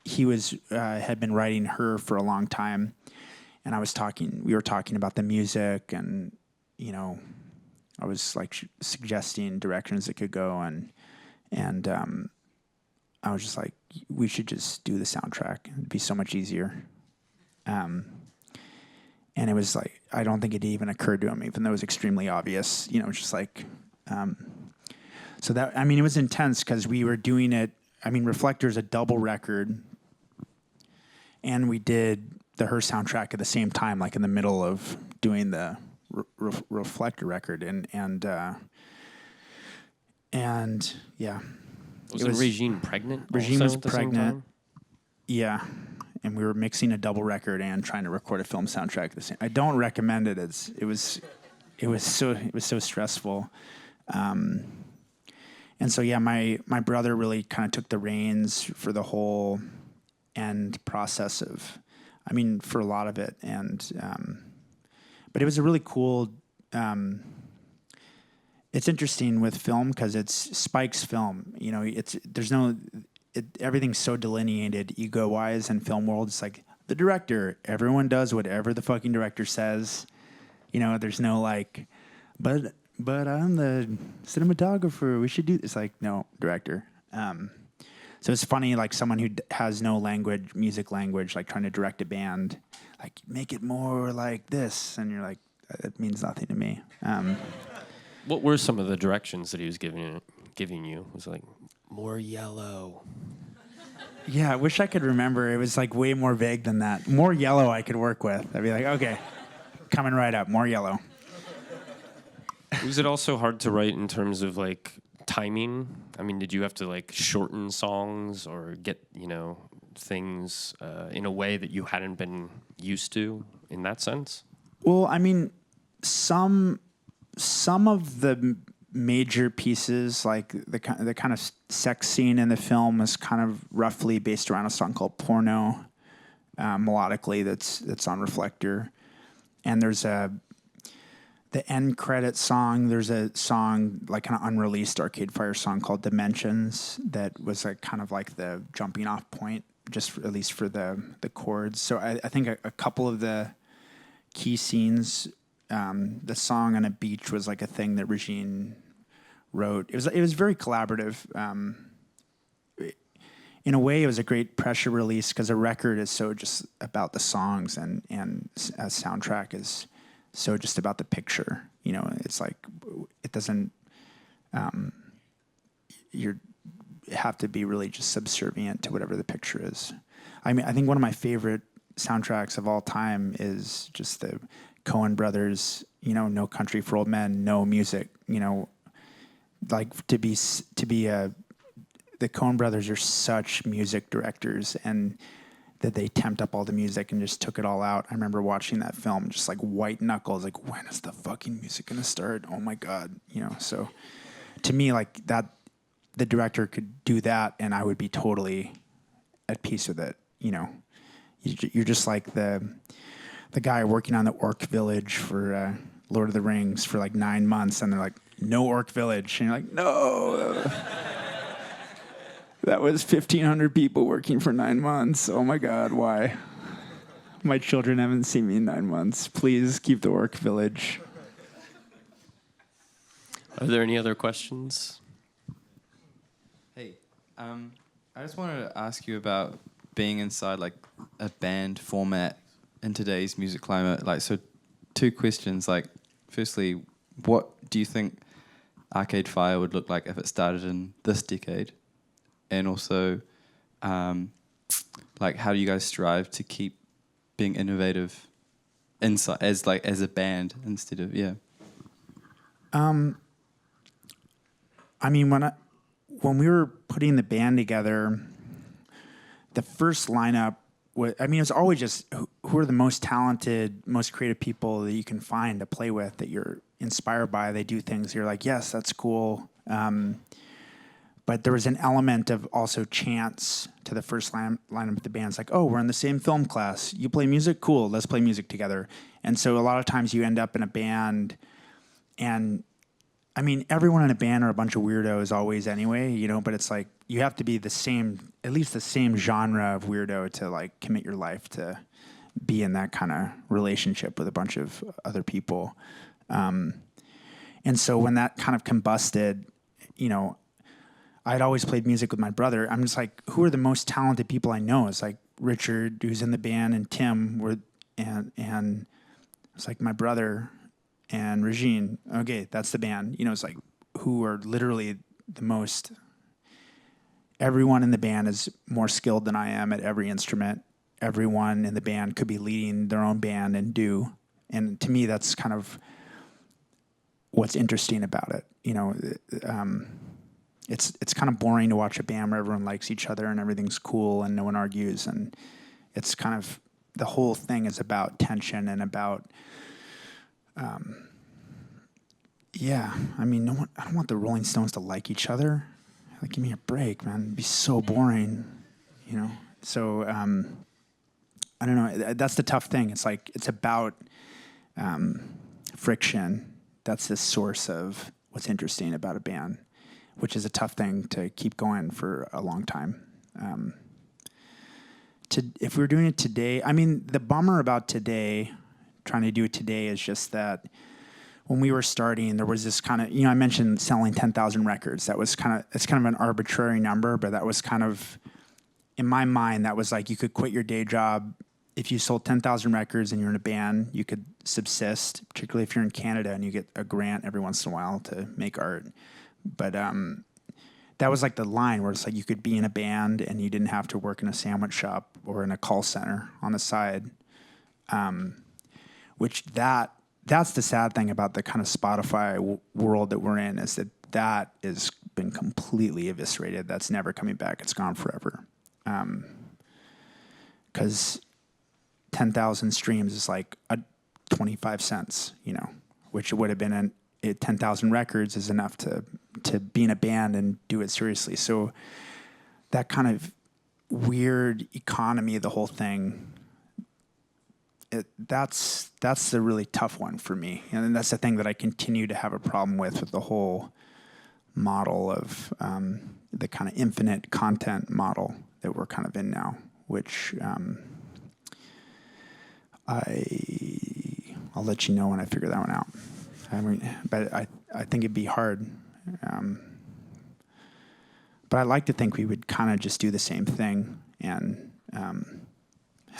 he had been writing Her for a long time, and we were talking about the music, and you know, I was like suggesting directions it could go, and I was just like, we should just do the soundtrack. It'd be so much easier. And it was like, I don't think it even occurred to him, even though it was extremely obvious. You know, it's just like, so that, I mean, it was intense because we were doing it. I mean, Reflektor is a double record, and we did the Her soundtrack at the same time, like in the middle of doing the Reflektor record, and yeah. Was Regine pregnant? Regine was at the same pregnant. time? Yeah. And we were mixing a double record and trying to record a film soundtrack at the same. I don't recommend it. It was so stressful. And so yeah, my brother really kind of took the reins for the whole end process for a lot of it. And but it was a really cool. It's interesting with film because it's Spike's film. You know, everything's so delineated ego-wise in film world. It's like the director. Everyone does whatever the fucking director says. You know, there's no like, but I'm the cinematographer. We should do. It's like, no, director. So it's funny, like someone who has no music language, like trying to direct a band, like make it more like this, and you're like, it means nothing to me. What were some of the directions that he was giving you? It was like, more yellow. Yeah, I wish I could remember. It was like way more vague than that. More yellow I could work with. I'd be like, okay, coming right up, more yellow. Was it also hard to write in terms of like timing? I mean, did you have to like shorten songs or get, things in a way that you hadn't been used to in that sense? Well, I mean, some of the major pieces, like the kind of sex scene in the film, is kind of roughly based around a song called Porno, melodically that's on Reflektor. And there's the end credit song. There's a song, like an unreleased Arcade Fire song called Dimensions that was like kind of like the jumping off point, at least for the chords. So I think a couple of the key scenes. The song on a beach was like a thing that Regine wrote. It was very collaborative. In a way, it was a great pressure release because a record is so just about the songs, and a soundtrack is so just about the picture. You know, it's like it doesn't. You have to be really just subservient to whatever the picture is. I mean, I think one of my favorite soundtracks of all time is just the Coen brothers. You know, No Country for Old Men, No Music. You know, like to be the Coen brothers are such music directors, and that they temped up all the music and just took it all out. I remember watching that film, just like white knuckles, like, when is the fucking music gonna start? Oh my God, you know. So to me, like that, the director could do that, and I would be totally at peace with it. You know, you're just like the guy working on the Orc Village for Lord of the Rings for like 9 months, and they're like, no Orc Village, and you're like, no. That was 1,500 people working for 9 months. Oh my God, why? My children haven't seen me in 9 months. Please keep the Orc Village. Are there any other questions? Hey, I just wanted to ask you about being inside like a band format in today's music climate. Like, so 2 questions. Like, firstly, what do you think Arcade Fire would look like if it started in this decade? And also, like, how do you guys strive to keep being innovative inside as a band instead of I mean, when we were putting the band together, the first lineup was, I mean, it was always just who are the most talented, most creative people that you can find to play with, that you're inspired by. They do things you're like, yes, that's cool. But there was an element of also chance to the first lineup of the band. It's like, oh, we're in the same film class. You play music? Cool, let's play music together. And so a lot of times you end up in a band, and I mean, everyone in a band are a bunch of weirdos always anyway, you know, but it's like you have to be the same, at least the same genre of weirdo to like commit your life to be in that kind of relationship with a bunch of other people. And so when that kind of combusted, you know, I'd always played music with my brother. I'm just like, who are the most talented people I know? It's like Richard, who's in the band, and Tim and it's like my brother and Regine. Okay, that's the band. You know, it's like who are literally the most. Everyone in the band is more skilled than I am at every instrument. Everyone in the band could be leading their own band and do. And to me, that's kind of what's interesting about it. You know, it's kind of boring to watch a band where everyone likes each other and everything's cool and no one argues. And it's kind of, the whole thing is about tension and about, I mean, I don't want the Rolling Stones to like each other. Like, give me a break, man. It'd be so boring, you know? So, I don't know. That's the tough thing. It's like, it's about friction. That's the source of what's interesting about a band, which is a tough thing to keep going for a long time. If we were doing it today, I mean, the bummer about today, trying to do it today, is just that when we were starting, there was this kind of, you know, I mentioned selling 10,000 records. It's kind of an arbitrary number, but that was kind of, in my mind, that was like, you could quit your day job. If you sold 10,000 records and you're in a band, you could subsist, particularly if you're in Canada and you get a grant every once in a while to make art. But that was like the line where it's like you could be in a band and you didn't have to work in a sandwich shop or in a call center on the side. That's the sad thing about the kind of Spotify world that we're in, is that has been completely eviscerated. That's never coming back. It's gone forever. Because 10,000 streams is like 25 cents, you know, which would have been 10,000 records is enough to be in a band and do it seriously. So that kind of weird economy of the whole thing, that's the really tough one for me. And that's the thing that I continue to have a problem with the whole model of the kind of infinite content model that we're kind of in now, which I'll let you know when I figure that one out. I mean, but I think it'd be hard. But I like to think we would kind of just do the same thing and have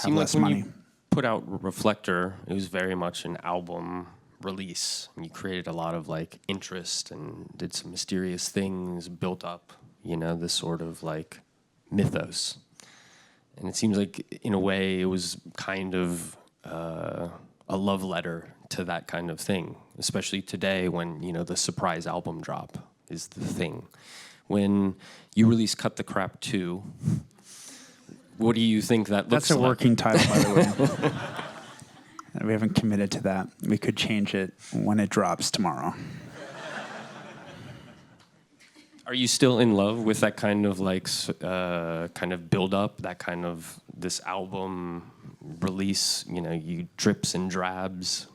less like when money. You put out Reflektor, it was very much an album release. And you created a lot of like interest and did some mysterious things, built up, this sort of like mythos. And it seems like in a way it was kind of a love letter to that kind of thing, especially today when, the surprise album drop is the thing. When you release Cut the Crap 2, what do you think that looks like? That's a working title, by the way. We haven't committed to that. We could change it when it drops tomorrow. Are you still in love with that kind of like kind of build up, that kind of this album release, you drips and drabs?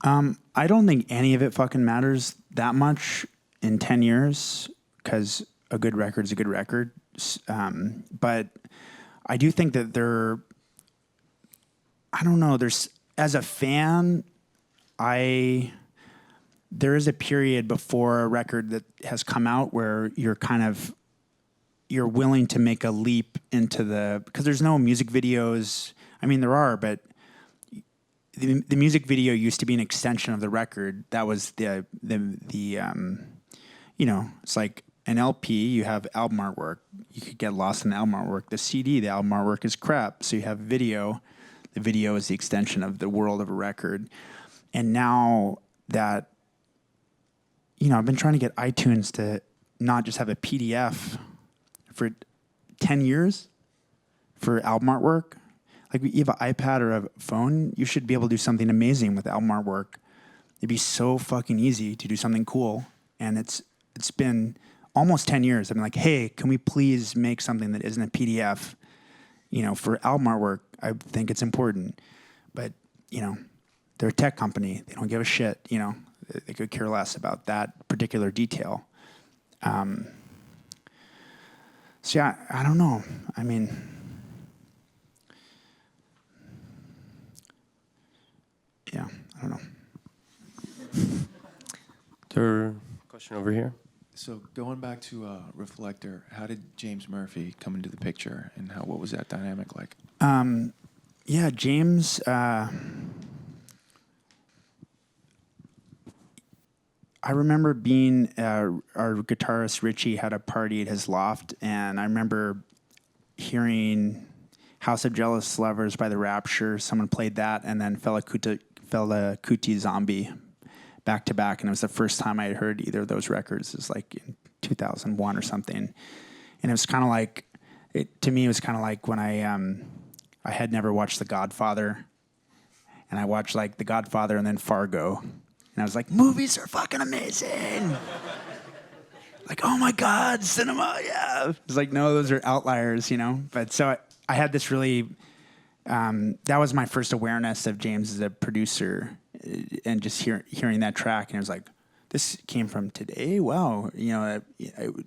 I don't think any of it fucking matters that much in 10 years because a good record's a good record. But I do think that there's, as a fan, there is a period before a record that has come out where you're willing to make a leap into because there's no music videos. I mean, there are, but the music video used to be an extension of the record. That was it's like an LP, you have album artwork. You could get lost in the album artwork. The CD, the album artwork is crap. So you have video. The video is the extension of the world of a record. And now that, I've been trying to get iTunes to not just have a PDF for 10 years for album artwork. Like, you have an iPad or a phone, you should be able to do something amazing with album artwork. It'd be so fucking easy to do something cool. And it's been almost 10 years. I've been like, hey, can we please make something that isn't a PDF, for album artwork? I think it's important. But, they're a tech company. They don't give a shit, They could care less about that particular detail. So, yeah, I don't know. I mean, yeah, I don't know. There, question over here. So going back to Reflektor, how did James Murphy come into the picture, and what was that dynamic like? Yeah, James. I remember being our guitarist Richie had a party at his loft, and I remember hearing "House of Jealous Lovers" by the Rapture. Someone played that, and then Fela Kuti Zombie back to back, and it was the first time I had heard either of those records. It was like in 2001 or something, and it was kind of like, to me, it was kind of like when I had never watched The Godfather, and I watched like The Godfather and then Fargo, and I was like, movies are fucking amazing. Like, oh my God, cinema, yeah. It's like, no, those are outliers, But so I had this really, that was my first awareness of James as a producer, and just hearing that track, and I was like, this came from today? Wow.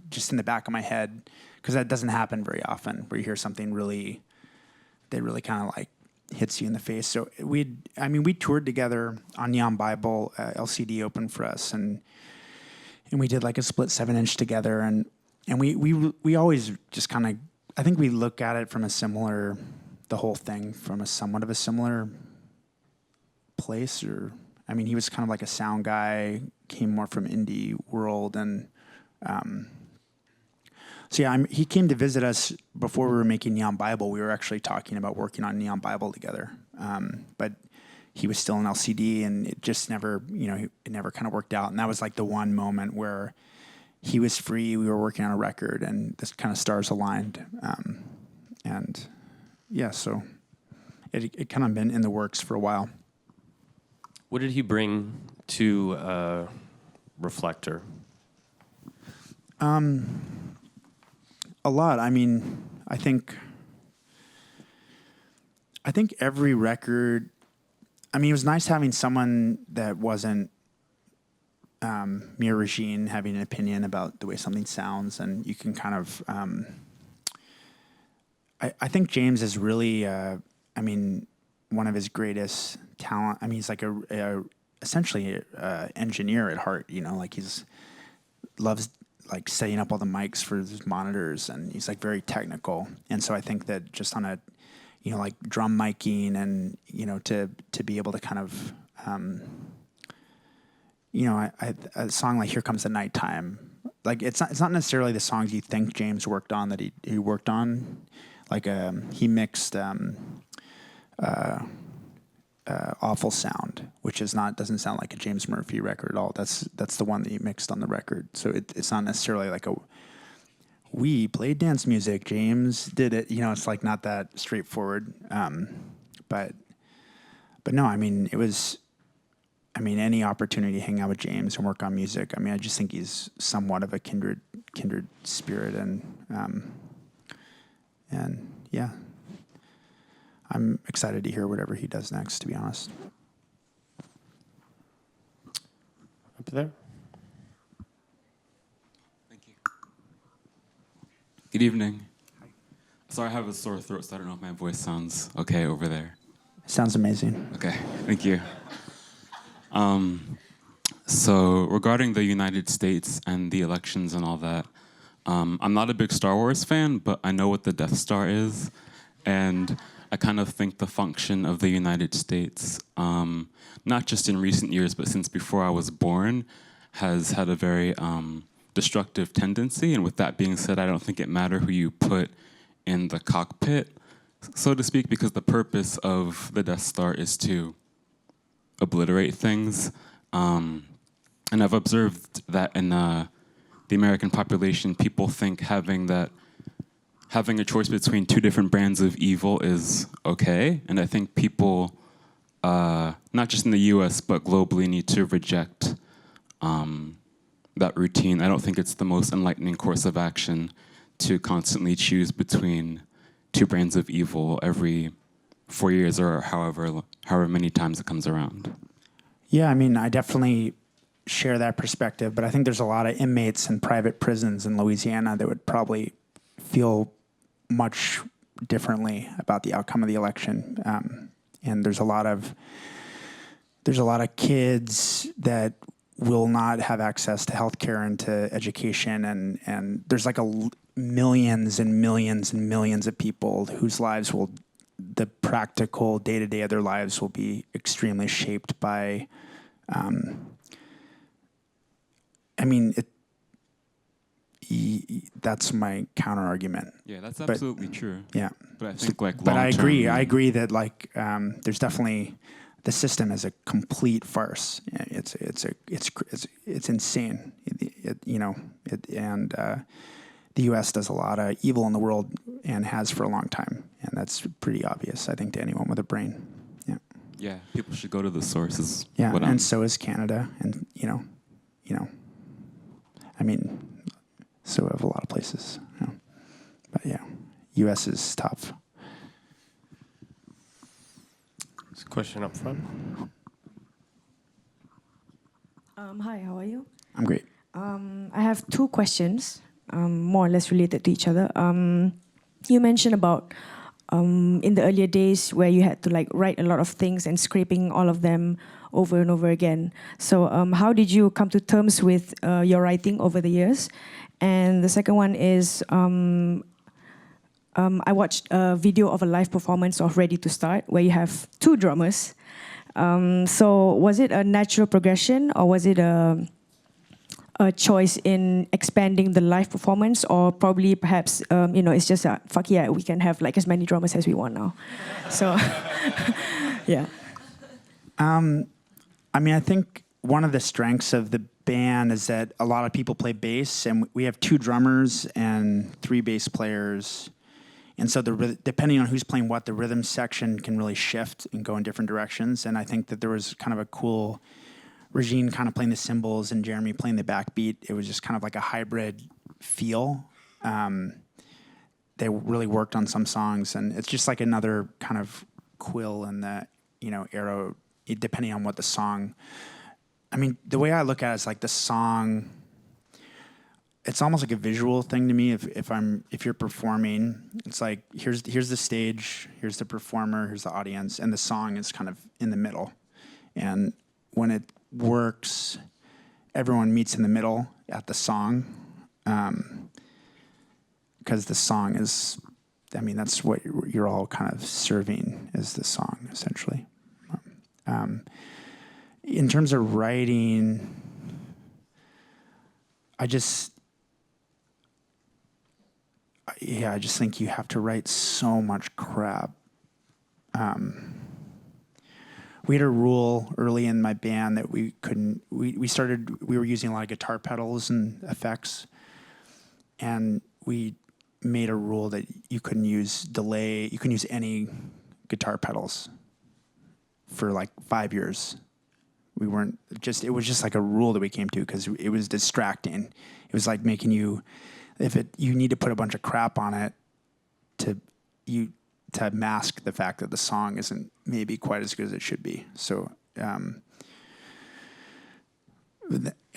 Just in the back of my head, because that doesn't happen very often, where you hear something that really kind of like hits you in the face. So we toured together on Neon Bible. LCD opened for us, and we did like a split 7-inch together, and we always just kind of, I think we look at it from the whole thing from a somewhat of a similar place. He was kind of like a sound guy, came more from indie world, and so yeah, he came to visit us before we were making Neon Bible. We were actually talking about working on Neon Bible together, but he was still in LCD, and it just never, it never kind of worked out. And that was like the one moment where he was free, we were working on a record, and this kind of stars aligned. And yeah, so it kind of been in the works for a while. What did he bring to Reflektor? A lot. I think every record, it was nice having someone that wasn't Mir Regine having an opinion about the way something sounds, and you can kind of, I think James is really, one of his greatest talent. I mean, he's like essentially a engineer at heart. You know, like loves like setting up all the mics for his monitors, and he's like very technical. And so I think that just on a, you know, like drum miking and, you know, to be able to kind of, you know, a song like Here Comes the Nighttime, like it's not necessarily the songs you think James worked on that he worked on. Like he mixed Awful Sound, which doesn't sound like a James Murphy record at all. That's the one that he mixed on the record. So it's not necessarily like we played dance music, James did it. You know, it's like not that straightforward. But no, I mean, any opportunity to hang out with James and work on music. I mean, I just think he's somewhat of a kindred spirit, and yeah, I'm excited to hear whatever he does next, to be honest. Up there. Thank you. Good evening. Sorry, I have a sore throat, so I don't know if my voice sounds okay over there. Sounds amazing. Okay, thank you. So regarding the United States and the elections and all that, I'm not a big Star Wars fan, but I know what the Death Star is, and I kind of think the function of the United States, not just in recent years, but since before I was born, has had a very destructive tendency. And with that being said, I don't think it matters who you put in the cockpit, so to speak, because the purpose of the Death Star is to obliterate things. And I've observed that in the American population, people think having a choice between two different brands of evil is okay. And I think people, not just in the US, but globally, need to reject that routine. I don't think it's the most enlightening course of action to constantly choose between two brands of evil every 4 years or however many times it comes around. Yeah, I mean, I definitely share that perspective, but I think there's a lot of inmates in private prisons in Louisiana that would probably feel much differently about the outcome of the election. And there's a lot of kids that will not have access to healthcare and to education, and there's like millions and millions and millions of people whose lives the practical day-to-day of their lives will be extremely shaped by, that's my counter argument. Yeah, that's absolutely true. Yeah. But I think But I agree. I agree that there's definitely, the system is a complete farce. It's insane. The U.S. does a lot of evil in the world and has for a long time, and that's pretty obvious, I think, to anyone with a brain. Yeah. Yeah, people should go to the sources. Yeah, and so is Canada, and so have a lot of places. But yeah, U.S. is tough. There's a question up front. Hi, how are you? I'm great. I have two questions, more or less related to each other. You mentioned about in the earlier days where you had to write a lot of things and scraping all of them over and over again. So how did you come to terms with your writing over the years? And the second one is I watched a video of a live performance of Ready to Start where you have two drummers. So was it a natural progression, or was it a choice in expanding the live performance, or probably perhaps it's just fuck yeah, we can have as many drummers as we want now. So yeah. I think one of the strengths of the band is that a lot of people play bass, and we have two drummers and three bass players. And so depending on who's playing what, the rhythm section can really shift and go in different directions. And I think that there was kind of a cool Regine kind of playing the cymbals and Jeremy playing the backbeat. It was just kind of like a hybrid feel. They really worked on some songs, and it's just like another kind of quill in the arrow, depending on what the song. I mean, the way I look at it is like the song. it's almost like a visual thing to me. If you're performing, it's like here's the stage, here's the performer, here's the audience, and the song is kind of in the middle. And when it works, everyone meets in the middle at the song, because the song is, I mean, that's what you're all kind of serving is the song essentially. In terms of writing, I just think you have to write so much crap. We had a rule early in my band that we were using a lot of guitar pedals and effects, and we made a rule that you couldn't use delay, you couldn't use any guitar pedals for like 5 years. It was just like a rule that we came to because it was distracting. It was like making you, you need to put a bunch of crap on it to mask the fact that the song isn't maybe quite as good as it should be. So, I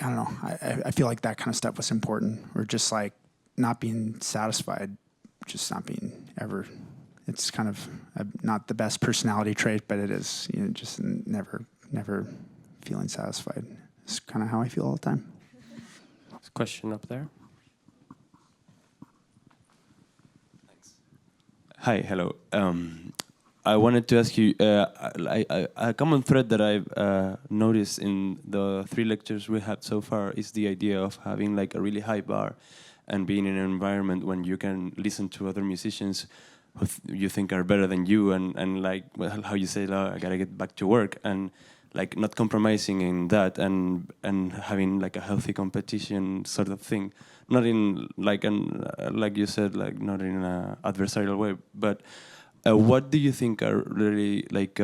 don't know. I feel like that kind of stuff was important, or just like not being satisfied, just not being ever. It's kind of not the best personality trait, but it is, just never feeling satisfied. It's kind of how I feel all the time. There's a question up there. Thanks. Hi, hello. I wanted to ask you, a common thread that I've noticed in the 3 lectures we had so far is the idea of having like a really high bar and being in an environment when you can listen to other musicians who you think are better than you, and like how you say, I gotta get back to work, and like not compromising in that, and having like a healthy competition sort of thing, not in like like you said, like not in an adversarial way. But what do you think are really like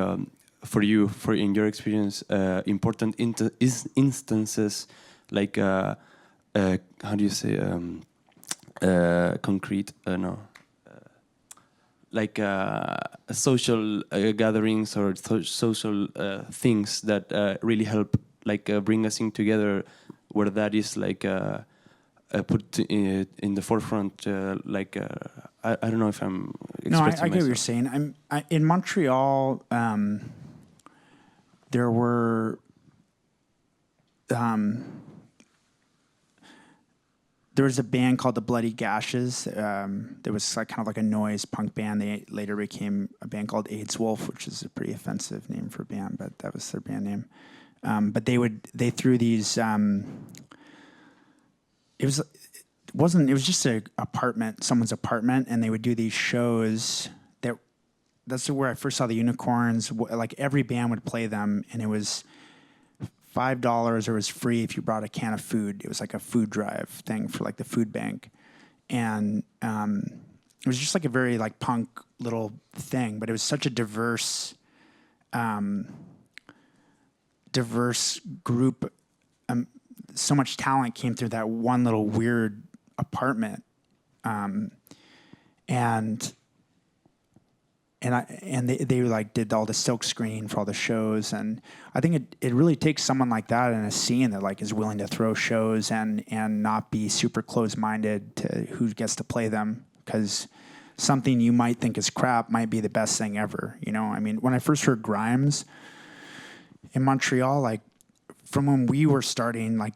for you, in your experience, important instances, like how do you say concrete? No. Like social gatherings or social things that really help, like bring us in together, where that is like put in the forefront. Like I don't know if I'm expressing No, I get what you're saying. In Montreal. There were. There was a band called the Bloody Gashes. There was like kind of like a noise punk band. They later became a band called AIDS Wolf, which is a pretty offensive name for a band, but that was their band name. But they threw these. It was just someone's apartment, and they would do these shows. That's where I first saw the Unicorns. Like every band would play them, and it was $5 or it was free if you brought a can of food. It was like a food drive thing for like the food bank. And it was just like a very like punk little thing, but it was such a diverse group. So much talent came through that one little weird apartment. And they like did all the silk screen for all the shows, and I think it really takes someone like that in a scene that like is willing to throw shows and not be super close-minded to who gets to play them, because something you might think is crap might be the best thing ever. I mean, when I first heard Grimes in Montreal, like from when we were starting, like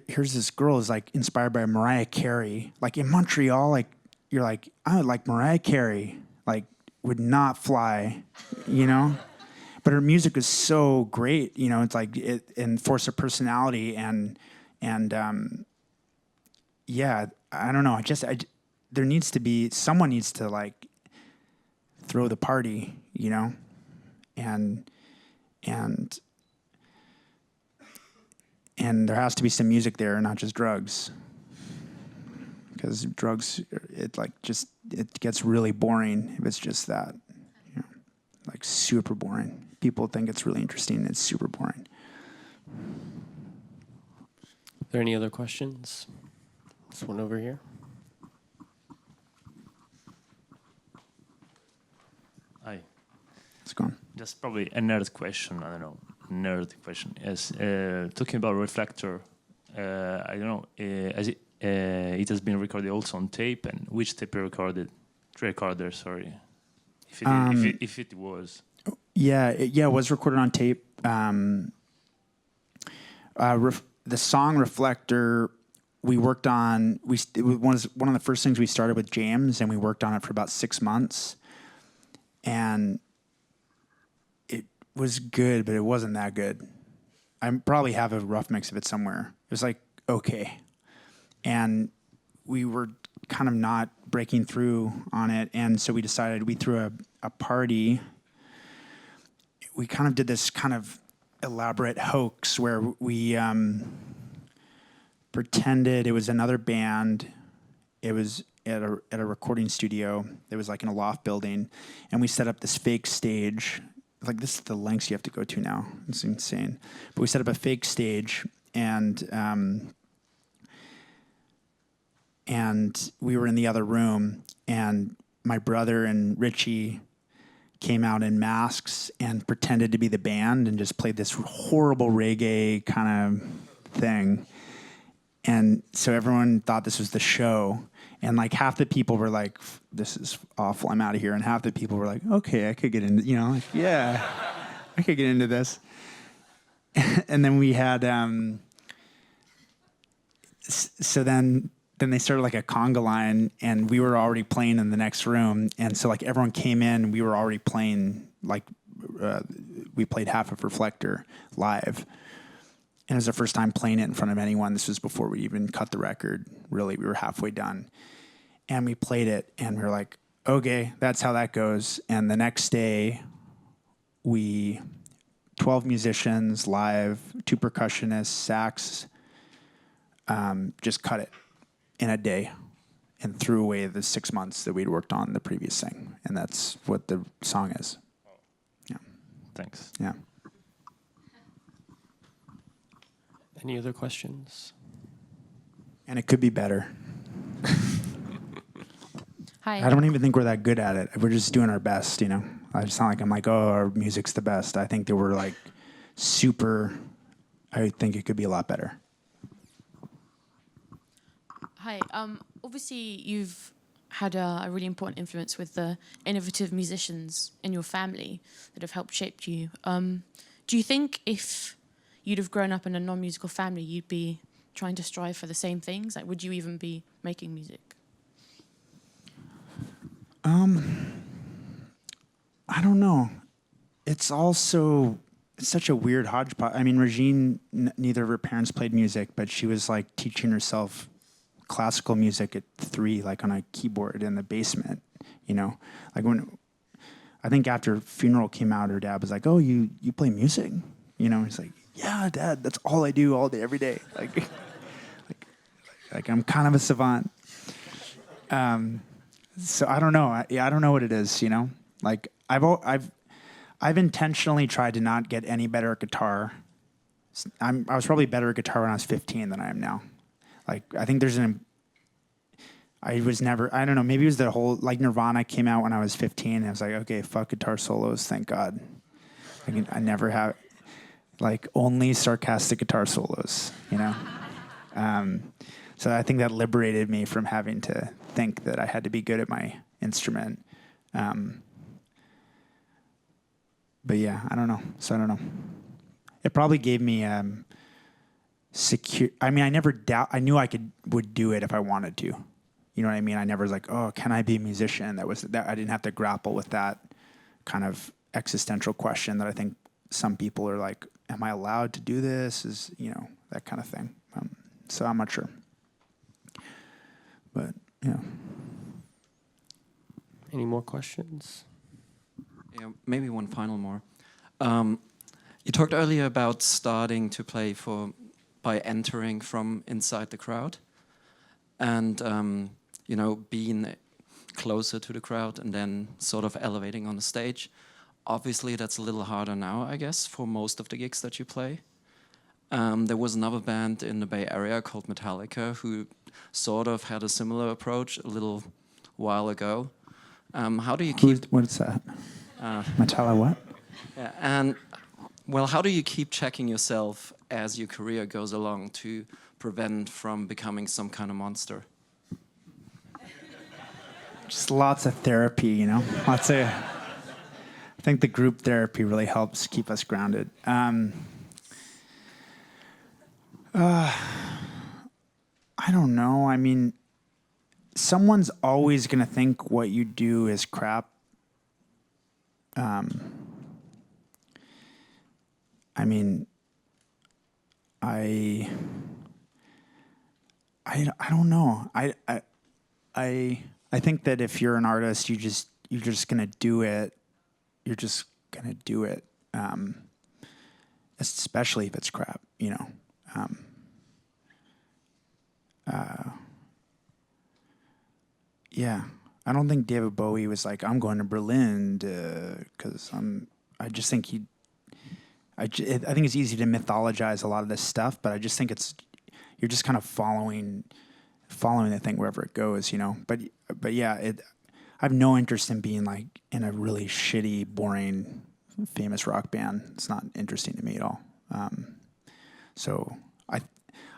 here's this girl who's like inspired by Mariah Carey. Like in Montreal, like you're like, I like Mariah Carey, like. Would not fly, but her music is so great, it's like and force of personality and yeah, I don't know. There needs to be, someone needs to like throw the party, and there has to be some music there, not just drugs. Because drugs, it gets really boring if it's just that, like super boring. People think it's really interesting. It's super boring. Are there any other questions? This one over here. Hi. It's gone. Just probably a nerd question. I don't know. Nerd question. Yes. Talking about Reflektor, I don't know. it has been recorded also on tape, and which tape you recorded? Recorder, sorry. If it was. Yeah, it was recorded on tape. The song Reflektor, we worked on. It was one of the first things we started with James, and we worked on it for about 6 months. And it was good, but it wasn't that good. I probably have a rough mix of it somewhere. It was like okay, and we were kind of not breaking through on it, and so we decided we threw a party. We kind of did this kind of elaborate hoax where we pretended it was another band. It was at a recording studio. It was like in a loft building, and we set up this fake stage. Like, this is the lengths you have to go to now. It's insane. But we set up a fake stage, and we were in the other room, and my brother and Richie came out in masks and pretended to be the band and just played this horrible reggae kind of thing. And so everyone thought this was the show. And like half the people were like, this is awful, I'm out of here. And half the people were like, okay, I could get into, like, yeah, I could get into this. And then we had, so then they started like a conga line, and we were already playing in the next room. And so like everyone came in, we were already playing, like we played half of Reflektor live. And it was our first time playing it in front of anyone. This was before we even cut the record. Really, we were halfway done. And we played it, and we were like, okay, that's how that goes. And the next day, 12 musicians live, 2 percussionists, sax, just cut it in a day and threw away the 6 months that we'd worked on the previous thing. And that's what the song is. Yeah. Thanks. Yeah. Any other questions? And it could be better. Hi. I don't even think we're that good at it. We're just doing our best, I just sound like I'm like, oh, our music's the best. I think that we're like super, I think it could be a lot better. Hi. Obviously, you've had a really important influence with the innovative musicians in your family that have helped shape you. Do you think if you'd have grown up in a non-musical family, you'd be trying to strive for the same things? Like, would you even be making music? I don't know. It's such a weird hodgepodge. I mean, Regine, neither of her parents played music, but she was like teaching herself classical music at 3, like on a keyboard in the basement, Like when, I think after Funeral came out, her dad was like, oh, you play music? He's like, yeah, Dad, that's all I do all day, every day. Like I'm kind of a savant. So I don't know. I don't know what it is, Like I've intentionally tried to not get any better at guitar. I was probably better at guitar when I was 15 than I am now. Like I think I was never, I don't know, maybe it was the whole, like Nirvana came out when I was 15, and I was like, okay, fuck guitar solos, thank God. I never have, like, only sarcastic guitar solos, So I think that liberated me from having to think that I had to be good at my instrument. But yeah, I don't know. So I don't know. It probably gave me secure. I mean, I knew I would do it if I wanted to. You know what I mean? I never was like, oh, can I be a musician? That I didn't have to grapple with that kind of existential question that I think some people are like, am I allowed to do this? That kind of thing. So I'm not sure. But, yeah. Any more questions? Yeah, maybe one final more. You talked earlier about starting to play by entering from inside the crowd, and being closer to the crowd and then sort of elevating on the stage. Obviously, that's a little harder now, I guess, for most of the gigs that you play. There was another band in the Bay Area called Metallica who sort of had a similar approach a little while ago. How do you keep... What's that? Metallica what? Yeah, and, well, how do you keep checking yourself as your career goes along to prevent from becoming some kind of monster? Just lots of therapy, you know. Lots of. I think the group therapy really helps keep us grounded. I don't know. I mean, someone's always going to think what you do is crap. I mean, I don't know. I think that if you're an artist, you're just gonna do it. You're just gonna do it, especially if it's crap, you know. Yeah, I don't think David Bowie was like, I'm going to Berlin because I just think I think it's easy to mythologize a lot of this stuff, but I just think you're just kind of following the thing wherever it goes, you know. But yeah, I have no interest in being like in a really shitty, boring, famous rock band. It's not interesting to me at all. So I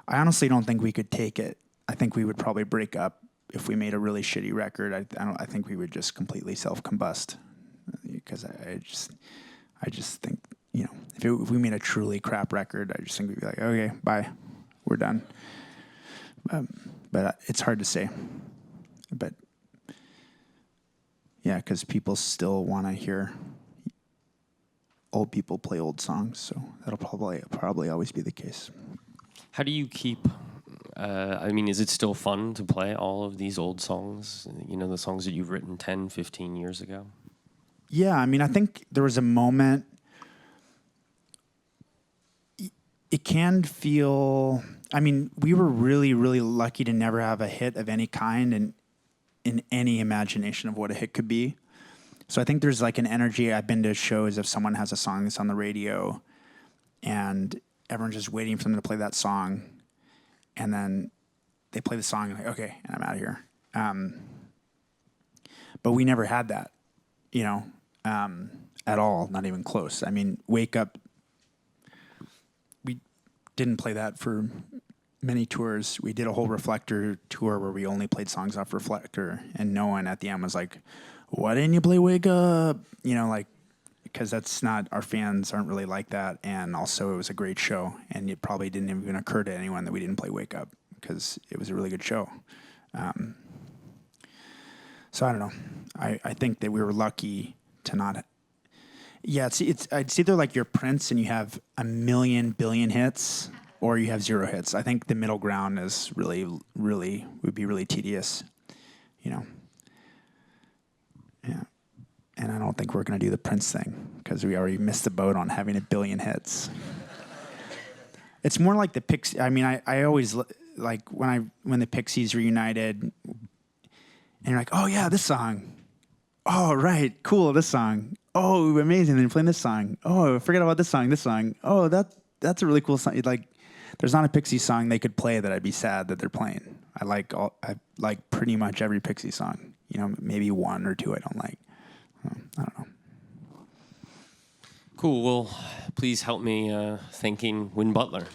honestly don't think we could take it. I think we would probably break up if we made a really shitty record. I think we would just completely self-combust because I just think, you know, if we made a truly crap record, I just think we'd be like, okay, bye, we're done. But it's hard to say. But yeah, because people still want to hear old people play old songs, so that'll probably always be the case. How do you keep? I mean, is it still fun to play all of these old songs? You know, the songs that you've written 10, 15 years ago? Yeah, I mean, I think there was a moment. It can feel. I mean, we were really, really lucky to never have a hit of any kind and in any imagination of what a hit could be. So I think there's like an energy. I've been to shows if someone has a song that's on the radio and everyone's just waiting for them to play that song. And then they play the song and like, okay, and I'm out of here. But we never had that, you know, at all, not even close. I mean, Wake Up, we didn't play that for many tours. We did a whole Reflektor tour where we only played songs off Reflektor, and no one at the end was like, why didn't you play Wake Up? You know, like, because that's not, our fans aren't really like that. And also it was a great show, and it probably didn't even occur to anyone that we didn't play Wake Up because it was a really good show. So I don't know. I think that we were lucky to not. Yeah, it's either like you're Prince and you have a million billion hits, or you have 0 hits. I think the middle ground is really would be really tedious, you know. Yeah, and I don't think we're gonna do the Prince thing because we already missed the boat on having a billion hits. It's more like the Pixies. I mean, I always like when the Pixies reunited, and you're like, oh yeah, this song. Oh right, cool, this song. Oh, amazing! They're playing this song. Oh, forget about this song. This song. Oh, that's a really cool song. Like, there's not a Pixie song they could play that I'd be sad that they're playing. I like pretty much every Pixie song. You know, maybe 1 or 2 I don't like. I don't know. Cool. Well, please help me thanking Win Butler.